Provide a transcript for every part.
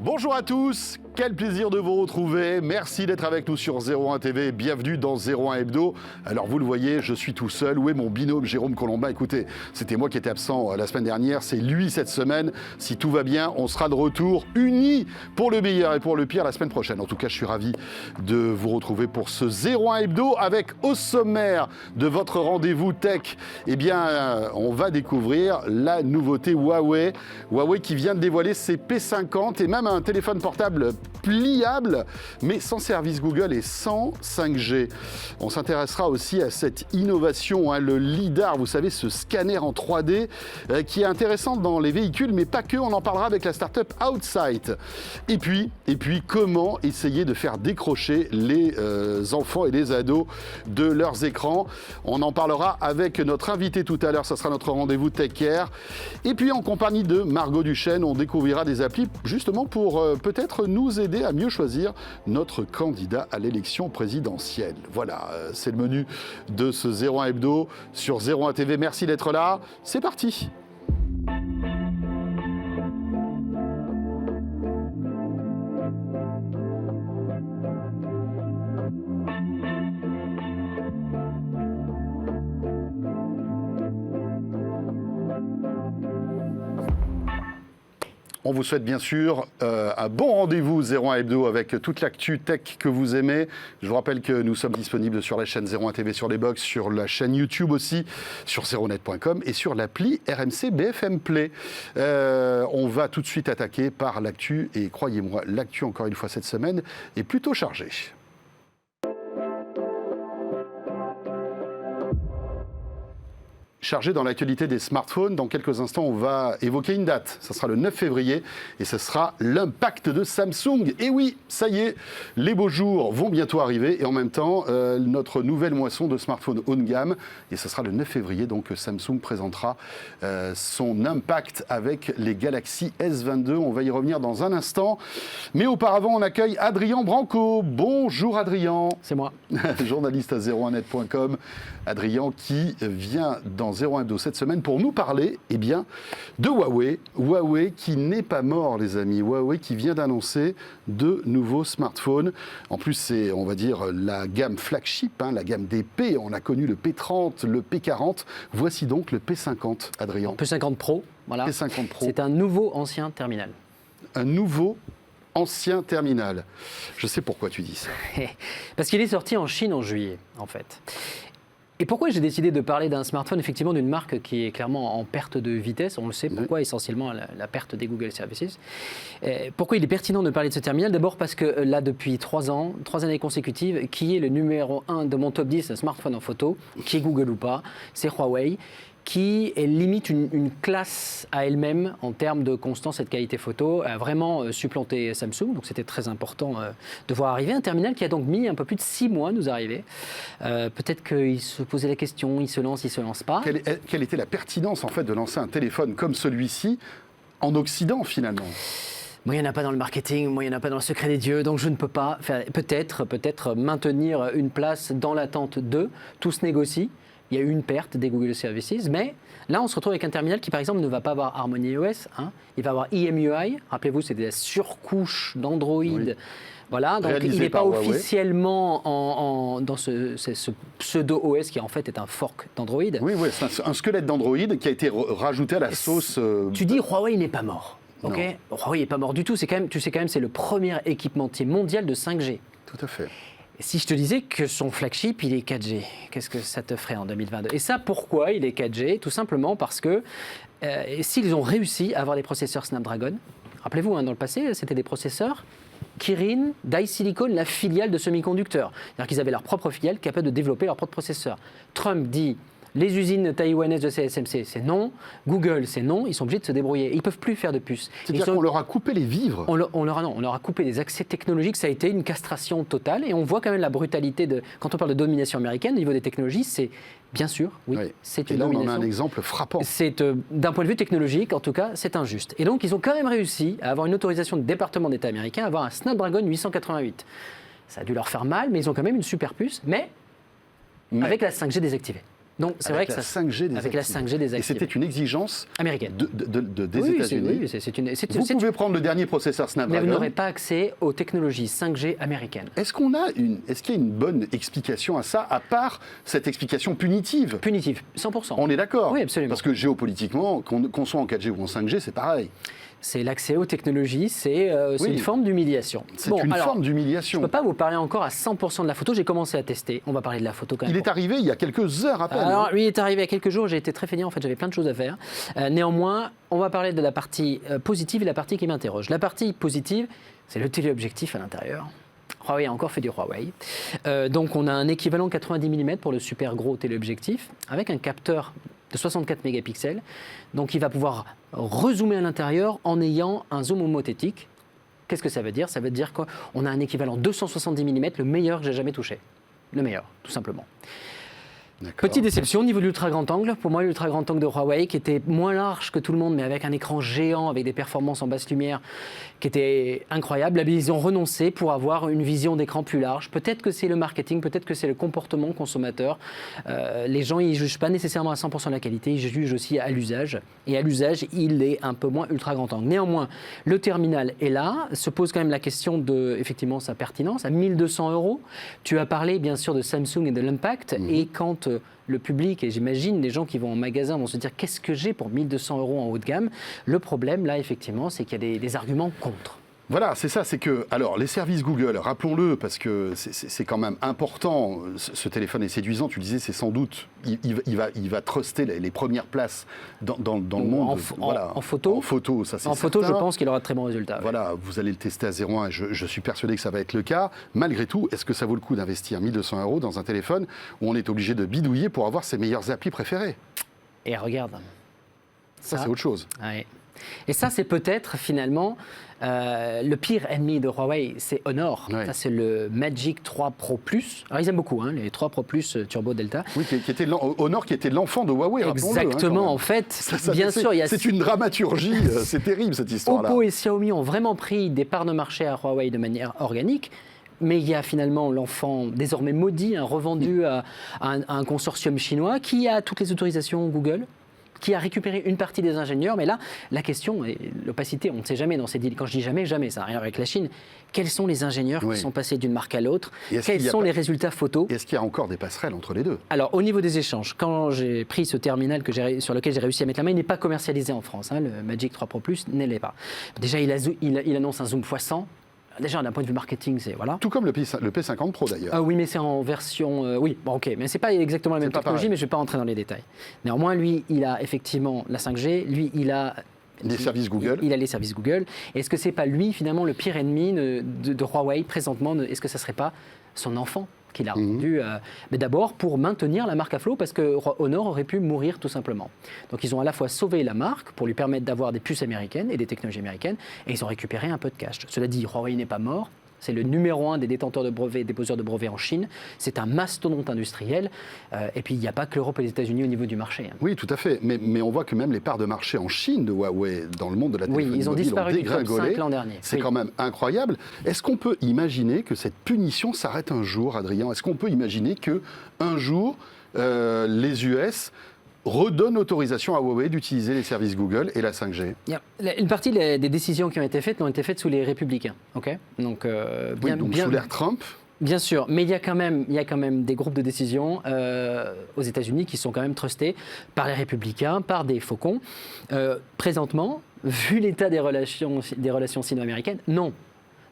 Bonjour à tous, quel plaisir de vous retrouver. Merci d'être avec nous sur 01 TV. Bienvenue dans 01 Hebdo. Alors vous le voyez, je suis tout seul. Où est mon binôme Jérôme Colombin? Écoutez, c'était moi qui étais absent la semaine dernière. C'est lui cette semaine. Si tout va bien, on sera de retour unis pour le meilleur et pour le pire la semaine prochaine. En tout cas, je suis ravi de vous retrouver pour ce 01 Hebdo avec au sommaire de votre rendez-vous tech. Eh bien, on va découvrir la nouveauté Huawei. Huawei qui vient de dévoiler ses P50 et même un téléphone portable pliable, mais sans service Google et sans 5G. On s'intéressera aussi à cette innovation, le LiDAR, vous savez, ce scanner en 3D qui est intéressant dans les véhicules, mais pas que, on en parlera avec la start-up Outsight. Et puis, comment essayer de faire décrocher les enfants et les ados de leurs écrans. On en parlera avec notre invité tout à l'heure, ça sera notre rendez-vous Tech Care. Et puis, en compagnie de Margot Duchesne, on découvrira des applis justement pour peut-être nous aider à mieux choisir notre candidat à l'élection présidentielle. Voilà, c'est le menu de ce 01 Hebdo sur 01 TV. Merci d'être là. C'est parti. On vous souhaite bien sûr un bon rendez-vous 01 Hebdo avec toute l'actu tech que vous aimez. Je vous rappelle que nous sommes disponibles sur la chaîne 01 TV sur les box, sur la chaîne YouTube aussi, sur zeronet.com et sur l'appli RMC BFM Play. On va tout de suite attaquer par l'actu et croyez-moi, l'actu encore une fois cette semaine est plutôt chargée. Chargé dans l'actualité des smartphones. Dans quelques instants, on va évoquer une date. Ça sera le 9 février et ce sera l'impact de Samsung. Et oui, ça y est, les beaux jours vont bientôt arriver et en même temps, notre nouvelle moisson de smartphones haut de gamme. Et ce sera le 9 février, donc Samsung présentera son impact avec les Galaxy S22. On va y revenir dans un instant. Mais auparavant, on accueille Adrien Branco. Bonjour Adrien. C'est moi. Journaliste à 01net.com. Adrien qui vient dans 01 Hebdo cette semaine pour nous parler de Huawei. Huawei qui n'est pas mort, les amis. Huawei qui vient d'annoncer de nouveaux smartphones. En plus, c'est, on va dire, la gamme flagship, la gamme des P. On a connu le P30, le P40. Voici donc le P50, Adrien. P50 Pro, voilà. P50 Pro. C'est un nouveau ancien terminal. Un nouveau ancien terminal. Je sais pourquoi tu dis ça. Parce qu'il est sorti en Chine en juillet, en fait. Et pourquoi j'ai décidé de parler d'un smartphone, effectivement, d'une marque qui est clairement en perte de vitesse? On le sait, pourquoi essentiellement la perte des Google Services. Pourquoi il est pertinent de parler de ce terminal? D'abord parce que là, depuis 3 années consécutives, qui est le numéro 1 de mon top 10 smartphone en photo, qui est Google ou pas, c'est Huawei, qui est limite une classe à elle-même en termes de constance et de qualité photo, a vraiment supplanté Samsung. Donc c'était très important de voir arriver un terminal qui a donc mis un peu plus de 6 mois à nous arriver. Peut-être qu'il se posait la question, il se lance pas. Quelle était la pertinence en fait de lancer un téléphone comme celui-ci en Occident finalement? Moi, il n'y en a pas dans le marketing, moi, il n'y en a pas dans le secret des dieux, donc je ne peux pas faire, peut-être maintenir une place dans l'attente de. Tout se négocie. Il y a eu une perte des Google Services, mais là, on se retrouve avec un terminal qui, par exemple, ne va pas avoir Harmony OS. Il va avoir EMUI. Rappelez-vous, c'est des surcouches d'Android. Oui. Voilà, donc il n'est pas officiellement dans ce pseudo-OS qui, en fait, est un fork d'Android. Oui, c'est un squelette d'Android qui a été rajouté à la sauce. Tu dis Huawei n'est pas mort. Okay, Huawei n'est pas mort du tout. C'est le premier équipementier mondial de 5G. Tout à fait. Si je te disais que son flagship, il est 4G, qu'est-ce que ça te ferait en 2022? Et ça, pourquoi il est 4G? Tout simplement parce que s'ils ont réussi à avoir des processeurs Snapdragon, rappelez-vous, dans le passé, c'était des processeurs Kirin, d'iSilicon, la filiale de semi-conducteurs. C'est-à-dire qu'ils avaient leur propre filiale capable de développer leur propre processeur. Trump dit... Les usines taïwanaises de CSMC, c'est non. Google, c'est non. Ils sont obligés de se débrouiller. Ils ne peuvent plus faire de puces. C'est-à-dire qu'on leur a coupé les vivres. On leur a coupé des accès technologiques. Ça a été une castration totale. Et on voit quand même la brutalité de... Quand on parle de domination américaine, au niveau des technologies, c'est... Bien sûr, oui. C'est une domination. On a un exemple frappant. D'un point de vue technologique, en tout cas, c'est injuste. Et donc, ils ont quand même réussi à avoir une autorisation du département d'État américain, à avoir un Snapdragon 888. Ça a dû leur faire mal, mais ils ont quand même une super puce, mais avec la 5G désactivée. Donc c'est vrai que la 5G des avec la 5G désactivée. Et c'était une exigence américaine des oui, États-Unis. Oui, Vous pouvez prendre le dernier processeur mais vous Snapdragon. n'aurez pas accès aux technologies 5G américaines. Est-ce qu'il y a une bonne explication à ça, à part cette explication punitive? Punitive, 100%. On est d'accord? Oui, absolument. Parce que géopolitiquement, qu'on soit en 4G ou en 5G, c'est pareil. C'est l'accès aux technologies, c'est Oui. une forme d'humiliation. C'est une forme d'humiliation. Je ne peux pas vous parler encore à 100% de la photo, j'ai commencé à tester. On va parler de la photo quand même. Il est arrivé il y a quelques heures à peine. Alors, lui est arrivé il y a quelques jours, j'ai été très feignant, en fait, j'avais plein de choses à faire. Néanmoins, on va parler de la partie positive et la partie qui m'interroge. La partie positive, c'est le téléobjectif à l'intérieur. Huawei a encore fait du Huawei. Donc, on a un équivalent 90 mm pour le super gros téléobjectif, avec un capteur de 64 mégapixels. Donc, il va pouvoir rezoomer à l'intérieur en ayant un zoom homothétique. Qu'est-ce que ça veut dire? Ça veut dire qu'on a un équivalent 270 mm, le meilleur que j'ai jamais touché. Le meilleur, tout simplement. Petite déception au niveau de l'ultra grand angle. Pour moi, l'ultra grand angle de Huawei, qui était moins large que tout le monde, mais avec un écran géant, avec des performances en basse lumière, qui était incroyable. Là, ils ont renoncé pour avoir une vision d'écran plus large. Peut-être que c'est le marketing, peut-être que c'est le comportement consommateur. Les gens, ils ne jugent pas nécessairement à 100% la qualité, ils jugent aussi à l'usage. Et à l'usage, il est un peu moins ultra grand angle. Néanmoins, le terminal est là. Se pose quand même la question de, effectivement, sa pertinence. À 1 200 €, tu as parlé bien sûr de Samsung et de l'impact. Et quand le public, et j'imagine les gens qui vont en magasin vont se dire qu'est-ce que j'ai pour 1 200 € en haut de gamme. Le problème, là, effectivement, c'est qu'il y a des arguments contre. Voilà, c'est ça, c'est que, alors, les services Google, rappelons-le, parce que c'est quand même important, ce téléphone est séduisant, tu disais, c'est sans doute, il va truster les premières places dans le monde. En photo. En photo, ça c'est certain. En photo, je pense qu'il aura de très bons résultats. Voilà, vous allez le tester à 0,1 et je suis persuadé que ça va être le cas. Malgré tout, est-ce que ça vaut le coup d'investir 1 200 € dans un téléphone où on est obligé de bidouiller pour avoir ses meilleures applis préférées? Et regarde. Ça, c'est autre chose. Ouais. Et ça, c'est peut-être finalement le pire ennemi de Huawei, c'est Honor. Ouais. Ça, c'est le Magic 3 Pro Plus. Alors, ils aiment beaucoup les 3 Pro Plus Turbo Delta. Oui, qui était Honor, qui était l'enfant de Huawei, rappelons-le. Exactement, en fait, bien sûr, il y a... C'est une dramaturgie, c'est terrible cette histoire-là. Oppo et Xiaomi ont vraiment pris des parts de marché à Huawei de manière organique. Mais il y a finalement l'enfant désormais maudit, revendu à un consortium chinois qui a toutes les autorisations Google, qui a récupéré une partie des ingénieurs. Mais là, la question, et l'opacité, on ne sait jamais dans ces deals. Quand je dis jamais, jamais, ça n'a rien à voir avec la Chine. Quels sont les ingénieurs qui sont passés d'une marque à l'autre? Quels sont les résultats photos? Est-ce qu'il y a encore des passerelles entre les deux? Alors, au niveau des échanges, quand j'ai pris ce terminal sur lequel j'ai réussi à mettre la main, il n'est pas commercialisé en France. Le Magic 3 Pro Plus ne l'est pas. Déjà, il annonce un zoom x100. Déjà, d'un point de vue marketing, c'est voilà. Tout comme le P50 Pro d'ailleurs. Oui, mais c'est en version. Oui, bon, ok, mais c'est pas exactement la même technologie, mais je ne vais pas rentrer dans les détails. Néanmoins, lui, il a effectivement la 5G. Lui, il a les services Google. Il a les services Google. Est-ce que c'est pas lui finalement le pire ennemi de Huawei présentement? Est-ce que ça serait pas son enfant qu'il a rendu, mais d'abord pour maintenir la marque à flot, parce que Honor aurait pu mourir tout simplement. Donc ils ont à la fois sauvé la marque pour lui permettre d'avoir des puces américaines et des technologies américaines, et ils ont récupéré un peu de cash. Cela dit, Huawei n'est pas mort. C'est le numéro 1 des détenteurs de brevets, déposeurs de brevets en Chine. C'est un mastodonte industriel. Et puis, il n'y a pas que l'Europe et les États-Unis au niveau du marché. Oui, tout à fait. Mais on voit que même les parts de marché en Chine de Huawei dans le monde de la téléphonie mobile ont disparu du top 5 l'an dernier. C'est quand même incroyable. Est-ce qu'on peut imaginer que cette punition s'arrête un jour, Adrien? Est-ce qu'on peut imaginer qu'un jour, les US redonne l'autorisation à Huawei d'utiliser les services Google et la 5G? Une partie des décisions qui ont été faites été faites sous les républicains. Okay, donc, sous l'ère Trump. Bien sûr, mais il y a quand même des groupes de décision aux États-Unis qui sont quand même trustés par les républicains, par des faucons. Présentement, vu l'état des relations sino-américaines, non.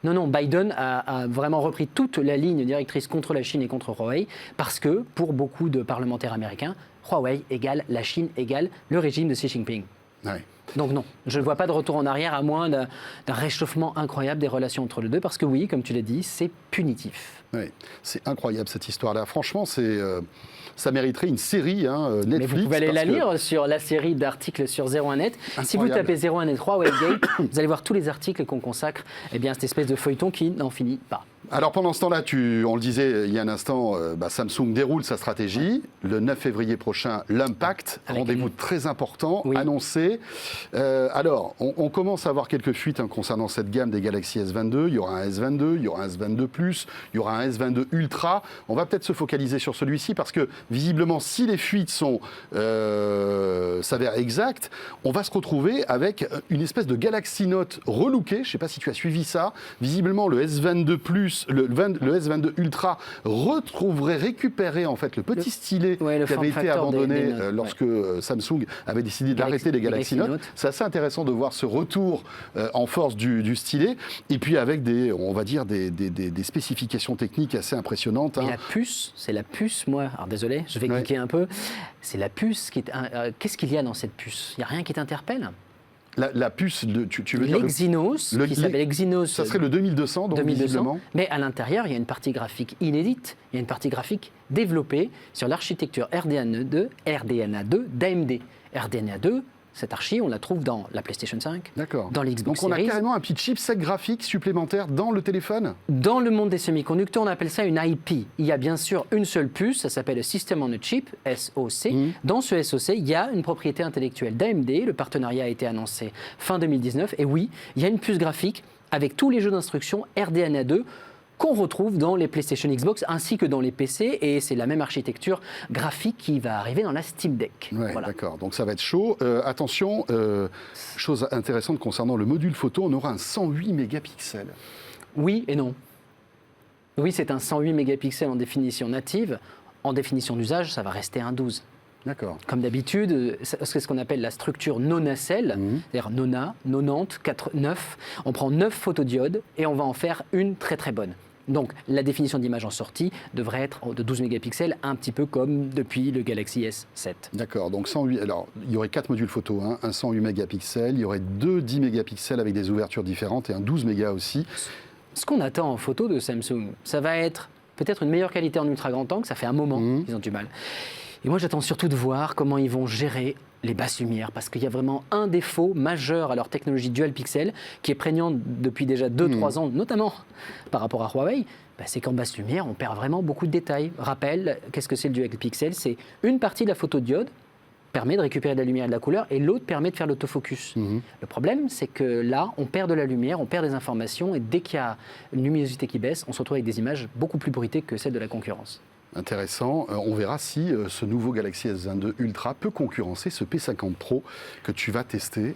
Non, Biden a vraiment repris toute la ligne directrice contre la Chine et contre Huawei, parce que pour beaucoup de parlementaires américains, Huawei égale la Chine égale le régime de Xi Jinping. Ouais. Donc non, je ne vois pas de retour en arrière à moins d'un réchauffement incroyable des relations entre les deux, parce que oui, comme tu l'as dit, c'est punitif. Oui, c'est incroyable cette histoire-là. Franchement, ça mériterait une série Netflix. Mais vous pouvez aller la lire sur la série d'articles sur 01net. Incroyable. Si vous tapez 01net Huawei Gate, vous allez voir tous les articles qu'on consacre à cette espèce de feuilleton qui n'en finit pas. Alors pendant ce temps-là, on le disait il y a un instant, Samsung déroule sa stratégie. Le 9 février prochain, l'Impact, rendez-vous très important, annoncé. Alors, on commence à avoir quelques fuites concernant cette gamme des Galaxy S22. Il y aura un S22, il y aura un S22 Plus, il y aura un S22 Ultra. On va peut-être se focaliser sur celui-ci parce que visiblement, si les fuites s'avèrent exactes, on va se retrouver avec une espèce de Galaxy Note relooké. Je ne sais pas si tu as suivi ça. Visiblement, le S22 Plus, le S22 Ultra récupérer en fait le petit stylet qui avait été abandonné lorsque Samsung avait décidé d'arrêter les Galaxy Note. C'est assez intéressant de voir ce retour en force du stylet et puis avec des spécifications techniques assez impressionnantes. Et la puce, c'est la puce, moi. Alors désolé, je vais cliquer un peu. C'est la puce qui est. Qu'est-ce qu'il y a dans cette puce ? Il n'y a rien qui t'interpelle ? La puce, tu veux dire l'Exynos, qui s'appelle Exynos. Ça serait le 2200, donc 2200, visiblement. Mais à l'intérieur, il y a une partie graphique inédite, il y a une partie graphique développée sur l'architecture RDNA2 d'AMD. RDNA2, cette archi, on la trouve dans la PlayStation 5, dans l'Xbox Series. Donc on a carrément un petit chipset graphique supplémentaire dans le téléphone ? Dans le monde des semi-conducteurs, on appelle ça une IP. Il y a bien sûr une seule puce, ça s'appelle le System on a Chip, SoC. Dans ce SoC, il y a une propriété intellectuelle d'AMD. Le partenariat a été annoncé fin 2019. Et oui, il y a une puce graphique avec tous les jeux d'instruction RDNA2 qu'on retrouve dans les PlayStation Xbox ainsi que dans les PC, et c'est la même architecture graphique qui va arriver dans la Steam Deck. Ouais, voilà. D'accord, donc ça va être chaud. Attention, chose intéressante concernant le module photo, on aura un 108 mégapixels. Oui et non. Oui, c'est un 108 mégapixels en définition native. En définition d'usage, ça va rester un 12. D'accord. Comme d'habitude, c'est ce qu'on appelle la structure nonacelle, c'est-à-dire nona, 90, 9. On prend 9 photodiodes et on va en faire une très très bonne. Donc la définition d'image en sortie devrait être de 12 mégapixels, un petit peu comme depuis le Galaxy S7. D'accord, donc 108, alors il y aurait 4 modules photo, un 108 mégapixels, il y aurait 2 10 mégapixels avec des ouvertures différentes et un 12 mégas aussi. Ce qu'on attend en photo de Samsung, ça va être peut-être une meilleure qualité en ultra grand angle, ça fait un moment qu'ils ont du mal. Et moi, j'attends surtout de voir comment ils vont gérer les basses lumières, parce qu'il y a vraiment un défaut majeur à leur technologie dual pixel, qui est prégnante depuis déjà 2-3 ans, notamment par rapport à Huawei. C'est qu'en basse lumière, on perd vraiment beaucoup de détails. Rappel, qu'est-ce que c'est le dual pixel ? C'est une partie de la photodiode permet de récupérer de la lumière et de la couleur, et l'autre permet de faire l'autofocus. Le problème, c'est que là, on perd de la lumière, on perd des informations, et dès qu'il y a une luminosité qui baisse, on se retrouve avec des images beaucoup plus bruitées que celles de la concurrence. Intéressant. On verra si ce nouveau Galaxy S22 Ultra peut concurrencer ce P50 Pro que tu vas tester.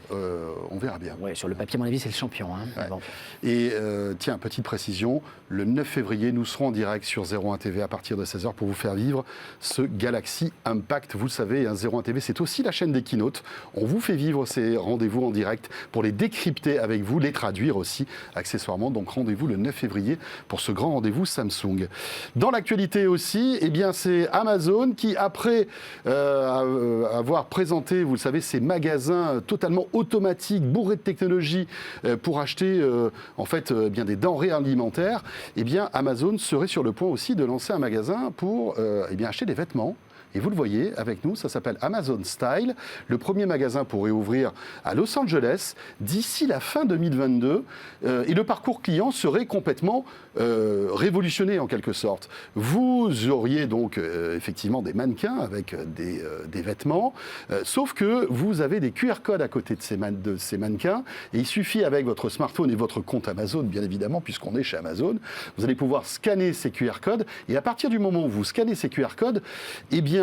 On verra bien. Oui, sur le papier, à mon avis, c'est le champion. Bon. Et tiens, petite précision, le 9 février, nous serons en direct sur 01 TV à partir de 16h pour vous faire vivre ce Galaxy Impact. Vous le savez, 01 TV, c'est aussi la chaîne des keynotes. On vous fait vivre ces rendez-vous en direct pour les décrypter avec vous, les traduire aussi accessoirement. Donc rendez-vous le 9 février pour ce grand rendez-vous Samsung. Dans l'actualité aussi, eh bien, c'est Amazon qui, après avoir présenté, vous le savez, ces magasins totalement automatiques, bourrés de technologie pour acheter bien des denrées alimentaires, eh bien, Amazon serait sur le point aussi de lancer un magasin pour acheter des vêtements. Et vous le voyez avec nous, ça s'appelle Amazon Style. Le premier magasin pourrait ouvrir à Los Angeles d'ici la fin 2022. Et le parcours client serait complètement révolutionné en quelque sorte. Vous auriez donc effectivement des mannequins avec des vêtements, sauf que vous avez des QR codes à côté de ces mannequins. Et il suffit avec votre smartphone et votre compte Amazon, bien évidemment, puisqu'on est chez Amazon, vous allez pouvoir scanner ces QR codes. Et à partir du moment où vous scannez ces QR codes, eh bien,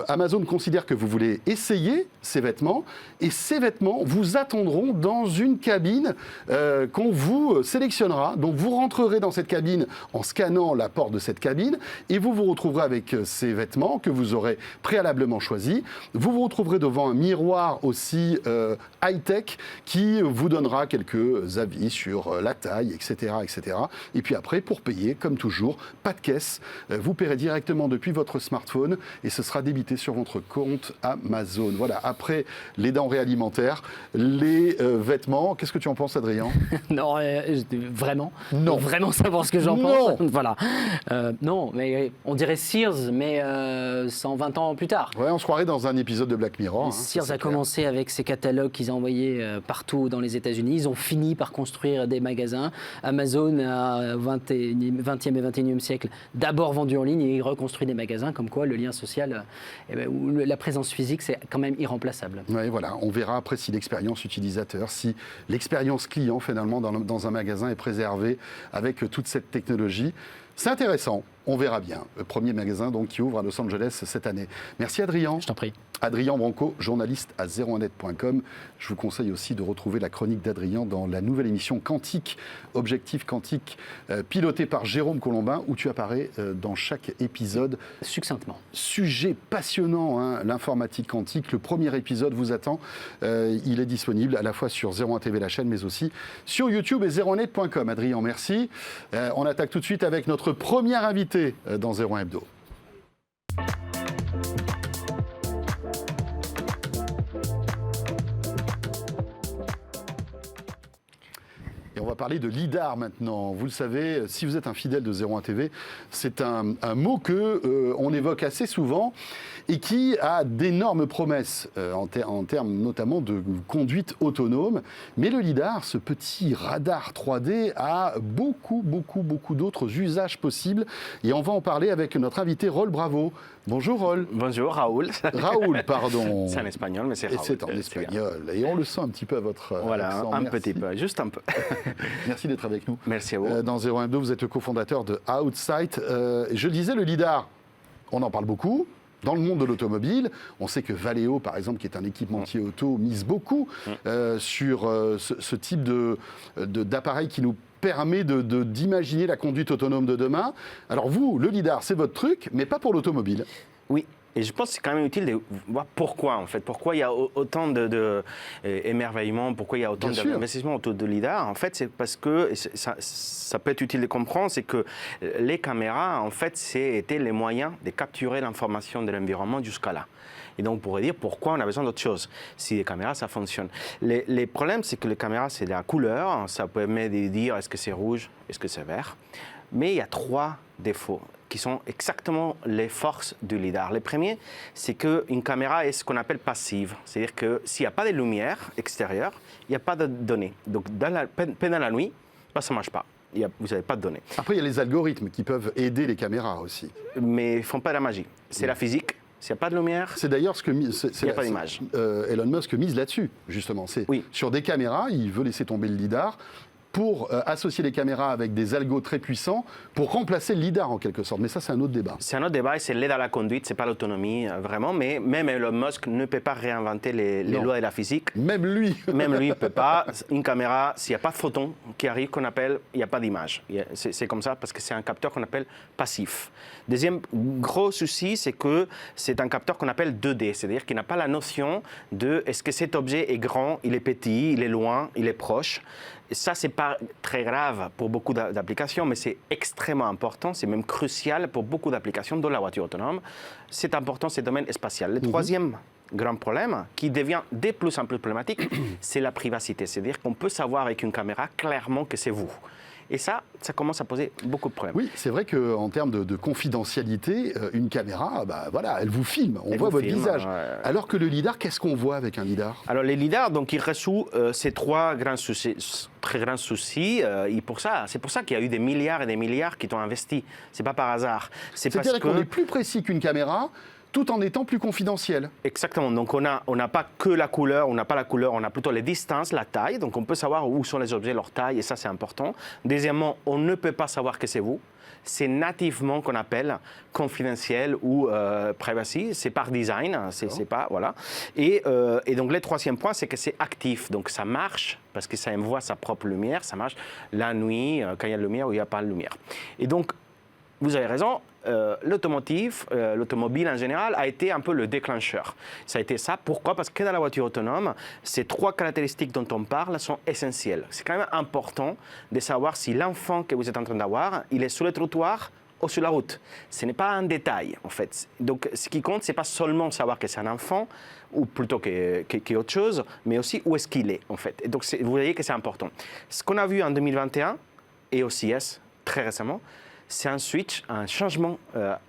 Amazon considère que vous voulez essayer ces vêtements et ces vêtements vous attendront dans une cabine qu'on vous sélectionnera. Donc vous rentrerez dans cette cabine en scannant la porte de cette cabine et vous vous retrouverez avec ces vêtements que vous aurez préalablement choisis. Vous vous retrouverez devant un miroir aussi high-tech qui vous donnera quelques avis sur la taille, etc., etc. Et puis après, pour payer, comme toujours, pas de caisse. Vous paierez directement depuis votre smartphone et ce sera débité sur votre compte Amazon. Voilà, après les denrées alimentaires, les vêtements, qu'est-ce que tu en penses, Adrien? Non, vraiment. Non. Vraiment savoir ce que j'en Non. pense. Voilà. Non, mais on dirait Sears, mais 120 ans plus tard. Ouais, on se croirait dans un épisode de Black Mirror. Hein, Sears a commencé avec ses catalogues qu'ils envoyaient partout dans les États-Unis. Ils ont fini par construire des magasins. Amazon, à 20e et 21e siècle, d'abord vendu en ligne et il reconstruit des magasins. Comme quoi, le lien social, ou la présence physique, c'est quand même irremplaçable. Oui, voilà. On verra après si l'expérience utilisateur, si l'expérience client, finalement, dans un magasin est préservée avec toute cette technologie. C'est intéressant, on verra bien. Le premier magasin donc, qui ouvre à Los Angeles cette année. Merci Adrien. Je t'en prie. Adrien Branco, journaliste à 01net.com. Je vous conseille aussi de retrouver la chronique d'Adrien dans la nouvelle émission Quantique, Objectif Quantique, pilotée par Jérôme Colombin, où tu apparais dans chaque épisode. Succinctement. Sujet passionnant, hein, l'informatique quantique. Le premier épisode vous attend. Il est disponible à la fois sur 01 TV, la chaîne, mais aussi sur YouTube et 01net.com. Adrien, merci. On attaque tout de suite avec notre premier invité dans 01 Hebdo. Et on va parler de LIDAR maintenant. Vous le savez, si vous êtes un fidèle de 01 TV, c'est un mot qu'on évoque assez souvent et qui a d'énormes promesses en termes notamment de conduite autonome. Mais le LIDAR, ce petit radar 3D, a beaucoup d'autres usages possibles. Et on va en parler avec notre invité Raoul Bravo. Bonjour Raoul. Bonjour Raoul. Raoul, pardon. C'est en espagnol, mais c'est Raoul. Et c'est en espagnol. Et on le sent un petit peu à votre accent. Un petit peu, juste un peu. Merci d'être avec nous. Merci à vous. Dans 01 Hebdo, vous êtes le cofondateur de Outsight. Je le disais, le LIDAR, on en parle beaucoup. Dans le monde de l'automobile, on sait que Valeo, par exemple, qui est un équipementier auto, mise beaucoup sur ce type d'appareil qui nous permet d'imaginer la conduite autonome de demain. Alors vous, le LIDAR, c'est votre truc, mais pas pour l'automobile. Oui. Et je pense que c'est quand même utile de voir pourquoi, en fait. Pourquoi il y a autant d'émerveillement, pourquoi il y a autant d'investissement autour de LIDAR. En fait, c'est parce que, ça peut être utile de comprendre, c'est que les caméras, en fait, c'était les moyens de capturer l'information de l'environnement jusqu'à là. Et donc, on pourrait dire pourquoi on a besoin d'autre chose. Si les caméras, ça fonctionne. Les problèmes, c'est que les caméras, c'est de la couleur. Ça permet de dire est-ce que c'est rouge, est-ce que c'est vert. Mais il y a 3 défauts qui sont exactement les forces du LIDAR. Le premier, c'est qu'une caméra est ce qu'on appelle passive. C'est-à-dire que s'il n'y a pas de lumière extérieure, il n'y a pas de données. Donc, pendant la nuit, ça ne marche pas. Vous n'avez pas de données. Après, il y a les algorithmes qui peuvent aider les caméras aussi. Mais ils ne font pas la magie. C'est la physique. S'il n'y a pas de lumière, c'est d'ailleurs ce que il n'y a pas d'image. Elon Musk mise là-dessus, justement. Oui. Sur des caméras, il veut laisser tomber le LIDAR pour associer les caméras avec des algos très puissants pour remplacer le LIDAR en quelque sorte. Mais ça, c'est un autre débat. C'est un autre débat et c'est l'aide à la conduite, ce n'est pas l'autonomie vraiment. Mais même Elon Musk ne peut pas réinventer les lois de la physique. Même lui. Même lui ne peut pas. Une caméra, s'il n'y a pas de photon qui arrive, qu'on appelle, il n'y a pas d'image. C'est comme ça parce que c'est un capteur qu'on appelle passif. Deuxième gros souci, c'est que c'est un capteur qu'on appelle 2D, c'est-à-dire qu'il n'a pas la notion de est-ce que cet objet est grand, il est petit, il est loin, il est proche. Et ça, ce n'est pas très grave pour beaucoup d'applications, mais c'est extrêmement important, c'est même crucial pour beaucoup d'applications dans la voiture autonome. C'est important, c'est le domaine spatial. Le troisième grand problème, qui devient de plus en plus problématique, c'est la privacité. C'est-à-dire qu'on peut savoir avec une caméra clairement que c'est vous. Et ça commence à poser beaucoup de problèmes. Oui, c'est vrai qu'en termes de confidentialité, une caméra, voilà, elle vous filme, on voit votre visage. Alors que le LIDAR, qu'est-ce qu'on voit avec un LIDAR? Alors, le LIDAR, donc, il résout ces 3 très grands soucis. Et c'est pour ça qu'il y a eu des milliards et des milliards qui ont investi. Ce n'est pas par hasard. C'est-à-dire qu'on est plus précis qu'une caméra, tout en étant plus confidentiel. Exactement. Donc, on n'a pas que la couleur, on n'a pas la couleur, on a plutôt les distances, la taille. Donc, on peut savoir où sont les objets, leur taille, et ça, c'est important. Deuxièmement, on ne peut pas savoir que c'est vous. C'est nativement qu'on appelle confidentiel ou privacy. C'est par design, c'est pas, voilà. Et donc, le troisième point, c'est que c'est actif. Donc, ça marche parce que ça envoie sa propre lumière. Ça marche la nuit, quand il y a de lumière ou il n'y a pas de lumière. Et donc, vous avez raison, l'automobile en général a été un peu le déclencheur. Ça a été ça. Pourquoi? Parce que dans la voiture autonome, ces 3 caractéristiques dont on parle sont essentielles. C'est quand même important de savoir si l'enfant que vous êtes en train d'avoir, il est sur le trottoir ou sur la route. Ce n'est pas un détail, en fait. Donc, ce qui compte, ce n'est pas seulement savoir que c'est un enfant, ou plutôt qu'autre chose, mais aussi où est-ce qu'il est, en fait. Et donc, vous voyez que c'est important. Ce qu'on a vu en 2021, et au CES, très récemment, c'est un switch, un changement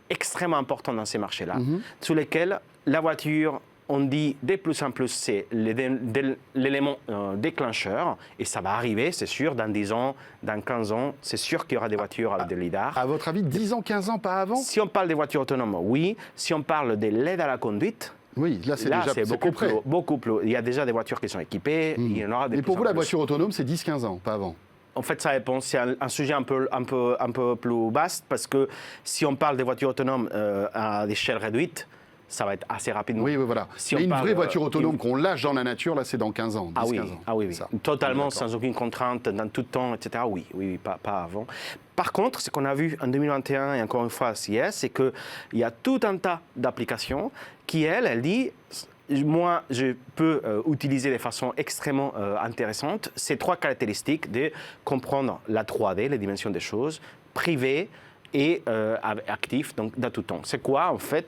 extrêmement important dans ces marchés-là, sur lesquels la voiture, on dit de plus en plus, c'est l'élément déclencheur, et ça va arriver, c'est sûr, dans 10 ans, dans 15 ans, c'est sûr qu'il y aura des voitures avec des lidars. À votre avis, 10 ans, 15 ans, pas avant? Si on parle des voitures autonomes, oui. Si on parle de l'aide à la conduite, oui, là, c'est beaucoup plus. Il y a déjà des voitures qui sont équipées, il y en aura des Mais pour vous, la voiture autonome, c'est 10-15 ans, pas avant? En fait, ça dépend. C'est un sujet un peu plus vaste, parce que si on parle des voitures autonomes à échelle réduite, ça va être assez rapidement. Oui, voilà. Si mais une vraie voiture autonome qu'on lâche dans la nature, là, c'est dans 15 ans. 10, 15 ans. Oui. Totalement, sans aucune contrainte, dans tout temps, etc. Oui, pas avant. Par contre, ce qu'on a vu en 2021 et encore une fois à CES, c'est qu'il y a tout un tas d'applications qui, elle dit, moi, je peux utiliser de façon extrêmement intéressante ces 3 caractéristiques de comprendre la 3D, les dimensions des choses, privé et actif, donc dans tout temps. C'est quoi, en fait?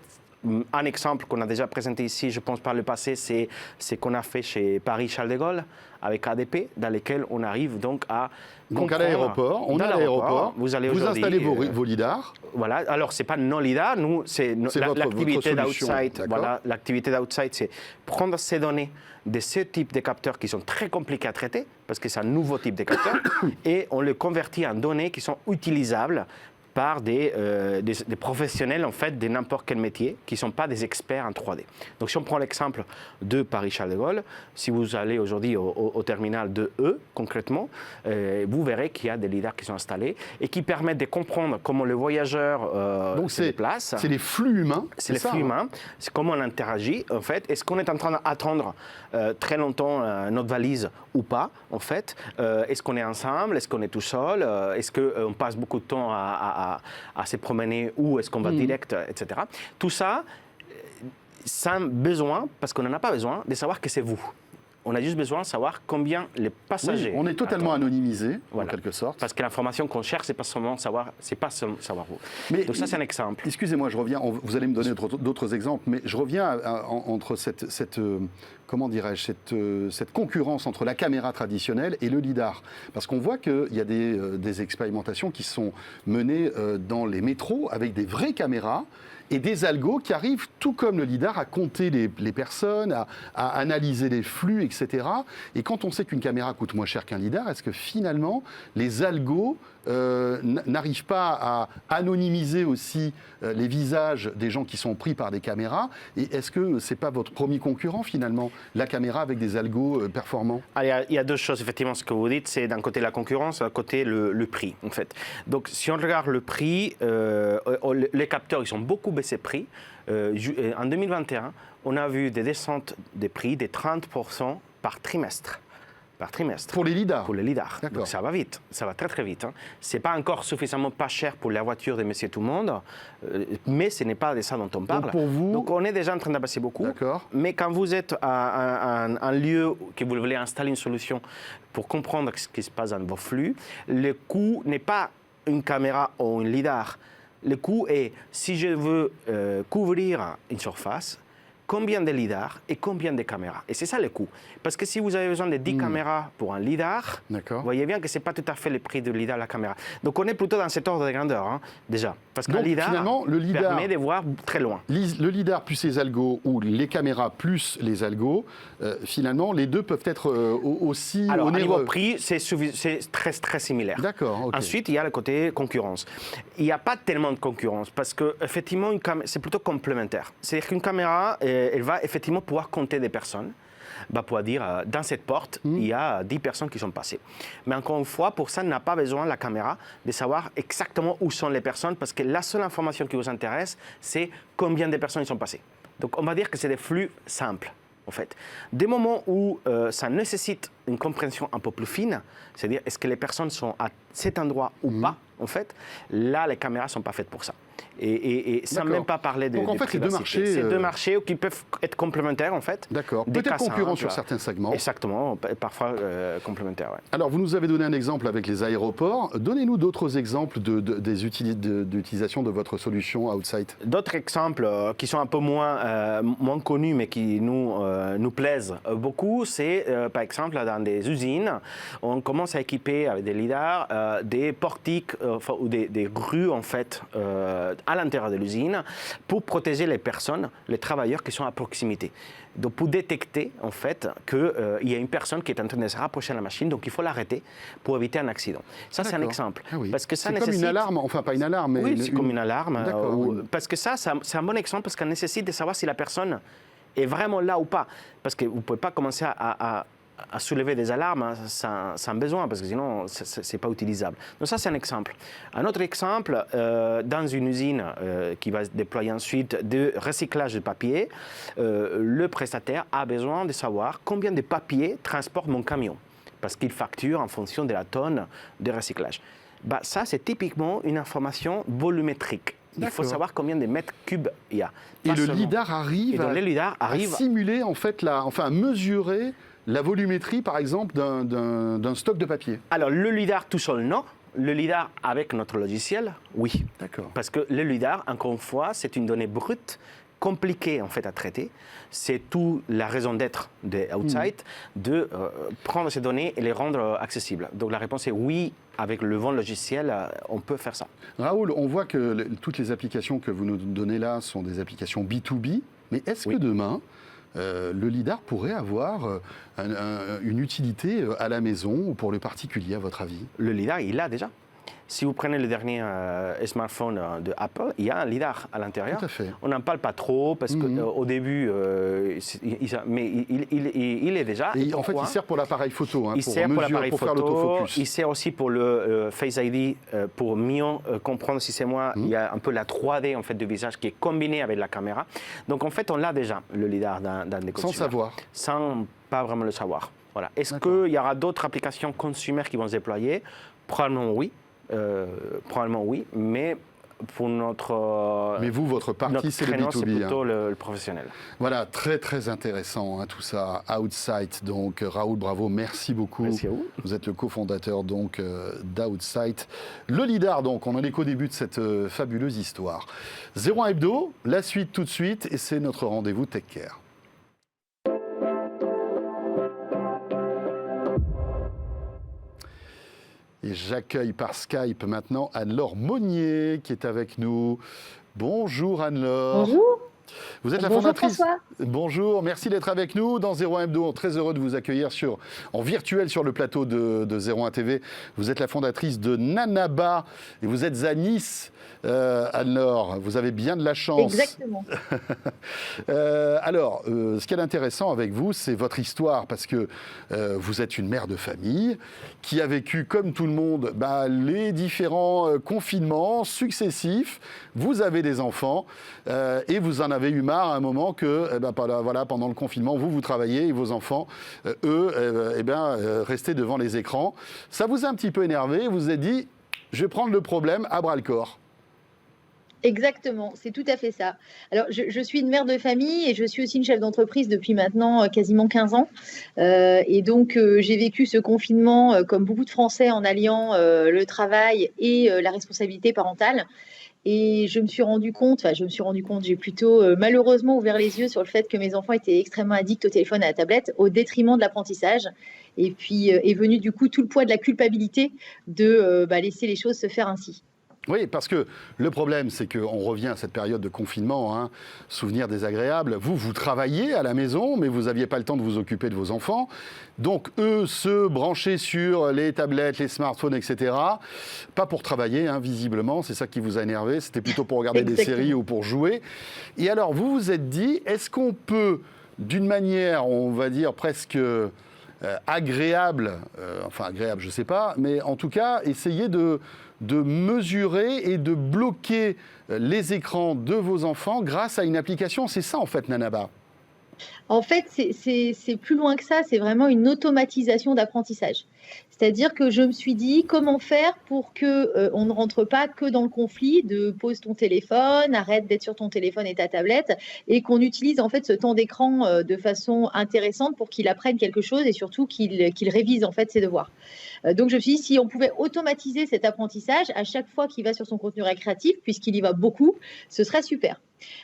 Un exemple qu'on a déjà présenté ici, je pense par le passé, c'est ce qu'on a fait chez Paris-Charles de Gaulle avec ADP, dans lequel on arrive donc à... Donc à l'aéroport, on est à l'aéroport, vous installez vos lidars. Voilà, alors c'est pas nos lidars, nous, c'est l'activité d'Outside. Voilà, l'activité d'Outside, c'est prendre ces données de ce type de capteurs qui sont très compliqués à traiter, parce que c'est un nouveau type de capteur, et on les convertit en données qui sont utilisables par des professionnels en fait de n'importe quel métier qui ne sont pas des experts en 3D. Donc si on prend l'exemple de Paris-Charles de Gaulle, si vous allez aujourd'hui au terminal 2E concrètement, vous verrez qu'il y a des lidars qui sont installés et qui permettent de comprendre comment le voyageur se déplace. C'est les flux humains. C'est les flux humains, c'est comment on interagit en fait. Est-ce qu'on est en train d'attendre très longtemps notre valise ou pas en fait? Est-ce qu'on est ensemble? Est-ce qu'on est tout seul? Est-ce qu'on passe beaucoup de temps à se promener ou est-ce qu'on va direct, etc. Tout ça, sans besoin, parce qu'on n'en a pas besoin, de savoir que c'est vous. On a juste besoin de savoir combien les passagers... Oui, on est totalement anonymisé, en quelque sorte. Parce que l'information qu'on cherche, c'est pas seulement savoir vous. Mais, donc ça, c'est un exemple. Excusez-moi, je reviens, vous allez me donner d'autres exemples, mais je reviens entre comment dirais-je, cette concurrence entre la caméra traditionnelle et le lidar. Parce qu'on voit qu'il y a des expérimentations qui sont menées dans les métros avec des vraies caméras et des algos qui arrivent, tout comme le lidar, à compter les personnes, à analyser les flux, etc. Et quand on sait qu'une caméra coûte moins cher qu'un lidar, est-ce que finalement, les algos n'arrivent pas à anonymiser aussi les visages des gens qui sont pris par des caméras? Et est-ce que ce n'est pas votre premier concurrent, finalement, la caméra avec des algos performants? Il y a 2 choses, effectivement, ce que vous dites, c'est d'un côté la concurrence, d'un côté le prix, en fait. Donc, si on regarde le prix, les capteurs, ils ont beaucoup baissé de prix. En 2021, on a vu des descentes des prix de 30% par trimestre. Pour les lidars? Pour les lidars. Donc ça va vite, ça va très très vite. Hein. Ce n'est pas encore suffisamment pas cher pour la voiture de Monsieur Tout-le-Monde, mais ce n'est pas de ça dont on parle. Donc pour vous... Donc on est déjà en train d'abaisser beaucoup. Mais quand vous êtes à un lieu que vous voulez installer une solution pour comprendre ce qui se passe dans vos flux, le coût n'est pas une caméra ou un lidar. Le coût est, si je veux couvrir une surface, combien de lidars et combien de caméras. Et c'est ça le coût. Parce que si vous avez besoin de 10 caméras pour un lidar, vous voyez bien que ce n'est pas tout à fait le prix de lidar la caméra. Donc on est plutôt dans cet ordre de grandeur, hein, déjà. Parce qu'un lidar permet de voir très loin. Le lidar plus les algos ou les caméras plus les algos, finalement, les deux peuvent être aussi onéreux. Alors, au niveau prix, c'est très, très similaire. D'accord. Okay. Ensuite, il y a le côté concurrence. Il n'y a pas tellement de concurrence parce qu'effectivement, c'est plutôt complémentaire. C'est-à-dire qu'une caméra, elle va effectivement pouvoir compter des personnes. Va pouvoir dire, dans cette porte, il y a 10 personnes qui sont passées. Mais encore une fois, pour ça, on n'a pas besoin, la caméra, de savoir exactement où sont les personnes, parce que la seule information qui vous intéresse, c'est combien de personnes ils sont passées. Donc, on va dire que c'est des flux simples, en fait. Des moments où ça nécessite une compréhension un peu plus fine, c'est-à-dire, est-ce que les personnes sont à cet endroit ou pas, en fait, là, les caméras ne sont pas faites pour ça. Et sans même pas parler de Donc en fait, c'est deux marchés. C'est deux marchés qui peuvent être complémentaires en fait. D'accord. Peut-être concurrents sur certains segments. Exactement, parfois complémentaires. Ouais. Alors vous nous avez donné un exemple avec les aéroports. Donnez-nous d'autres exemples d'utilisation de votre solution Outsite. D'autres exemples qui sont un peu moins connus mais qui nous plaisent beaucoup, c'est par exemple dans des usines, on commence à équiper avec des lidars des portiques ou des grues en fait à l'intérieur de l'usine pour protéger les personnes, les travailleurs qui sont à proximité. Donc pour détecter en fait qu'il y a une personne qui est en train de se rapprocher de la machine, donc il faut l'arrêter pour éviter un accident. Ça c'est un exemple. Ah oui. Parce que ça c'est comme une alarme, enfin pas une alarme, mais... Oui, c'est comme une alarme. Oui. Parce que ça c'est un bon exemple parce qu'on nécessite de savoir si la personne est vraiment là ou pas. Parce que vous ne pouvez pas commencer à soulever des alarmes sans besoin, parce que sinon, ce n'est pas utilisable. Donc ça, c'est un exemple. Un autre exemple, dans une usine qui va se déployer ensuite de recyclage de papier, le prestataire a besoin de savoir combien de papier transporte mon camion, parce qu'il facture en fonction de la tonne de recyclage. Ça, c'est typiquement une information volumétrique. Il faut savoir combien de mètres cubes il y a. Et le lidar arrive à simuler, en fait, à mesurer la volumétrie, par exemple, d'un stock de papier. Alors, le lidar tout seul, non. Le lidar avec notre logiciel, oui. D'accord. Parce que le lidar, encore une fois, c'est une donnée brute, compliquée en fait à traiter. C'est toute la raison d'être de Outsite, de prendre ces données et les rendre accessibles. Donc la réponse est oui, avec le bon logiciel, on peut faire ça. Raoul, on voit que toutes les applications que vous nous donnez là sont des applications B2B, mais est-ce que demain, le lidar pourrait avoir une utilité à la maison ou pour le particulier, à votre avis? Le lidar, il l'a déjà. Si vous prenez le dernier smartphone de Apple, il y a un lidar à l'intérieur. Tout à fait. On n'en parle pas trop parce qu'au début, mais il est déjà. Et en fait, il sert pour l'appareil photo, il sert pour l'appareil photo, faire l'autofocus. Il sert aussi pour le Face ID, pour mieux comprendre si c'est moi. Il y a un peu la 3D en fait du visage qui est combinée avec la caméra. Donc en fait, on l'a déjà le lidar dans des consommateurs. Sans savoir. Sans pas vraiment le savoir. Voilà. Est-ce qu'il y aura d'autres applications consumer qui vont se déployer? Probablement oui. Mais pour notre... Mais vous, votre partie, c'est le B2B. C'est plutôt le professionnel. Voilà, très très intéressant tout ça. Outsite, donc Raoul, bravo, merci beaucoup. Merci à vous. Vous êtes le cofondateur donc d'Outsite. Le lidar, donc, on en est qu'au début de cette fabuleuse histoire. 01 Hebdo, la suite tout de suite, et c'est notre rendez-vous Tech Care. Et j'accueille par Skype maintenant Anne-Laure Monnier qui est avec nous. Bonjour Anne-Laure. Bonjour. Vous êtes la Bonjour fondatrice. François. Bonjour, merci d'être avec nous dans 01 Hebdo. Très heureux de vous accueillir en virtuel sur le plateau de 01 TV. Vous êtes la fondatrice de Nanaba et vous êtes à Nice, Anne-Laure. Vous avez bien de la chance. Exactement. Alors, ce qui est intéressant avec vous, c'est votre histoire parce que vous êtes une mère de famille qui a vécu, comme tout le monde, les différents confinements successifs. Vous avez des enfants et vous en avez eu marre à un moment que, voilà, pendant le confinement, vous travaillez et vos enfants, restaient devant les écrans. Ça vous a un petit peu énervé, vous vous êtes dit, je vais prendre le problème à bras-le-corps. Exactement, c'est tout à fait ça. Alors, je suis une mère de famille et je suis aussi une chef d'entreprise depuis maintenant quasiment 15 ans. Et donc, j'ai vécu ce confinement, comme beaucoup de Français, en alliant le travail et la responsabilité parentale. Et je me suis rendu compte, j'ai plutôt malheureusement ouvert les yeux sur le fait que mes enfants étaient extrêmement addicts au téléphone et à la tablette, au détriment de l'apprentissage. Et puis est venu du coup tout le poids de la culpabilité de laisser les choses se faire ainsi. Oui, parce que le problème, c'est qu'on revient à cette période de confinement, souvenir désagréable. Vous travaillez à la maison, mais vous n'aviez pas le temps de vous occuper de vos enfants. Donc, eux, se brancher sur les tablettes, les smartphones, etc. Pas pour travailler, visiblement, c'est ça qui vous a énervé. C'était plutôt pour regarder des séries ou pour jouer. Et alors, vous vous êtes dit, est-ce qu'on peut, d'une manière, on va dire, presque... agréable, agréable, je ne sais pas, mais en tout cas, essayer de mesurer et de bloquer les écrans de vos enfants grâce à une application. C'est ça, en fait, Nanaba. En fait, c'est plus loin que ça, c'est vraiment une automatisation d'apprentissage. C'est-à-dire que je me suis dit comment faire pour que on ne rentre pas que dans le conflit de pose ton téléphone, arrête d'être sur ton téléphone et ta tablette, et qu'on utilise en fait ce temps d'écran de façon intéressante pour qu'il apprenne quelque chose et surtout qu'il révise en fait ses devoirs. Donc je me suis dit si on pouvait automatiser cet apprentissage à chaque fois qu'il va sur son contenu récréatif, puisqu'il y va beaucoup, ce serait super.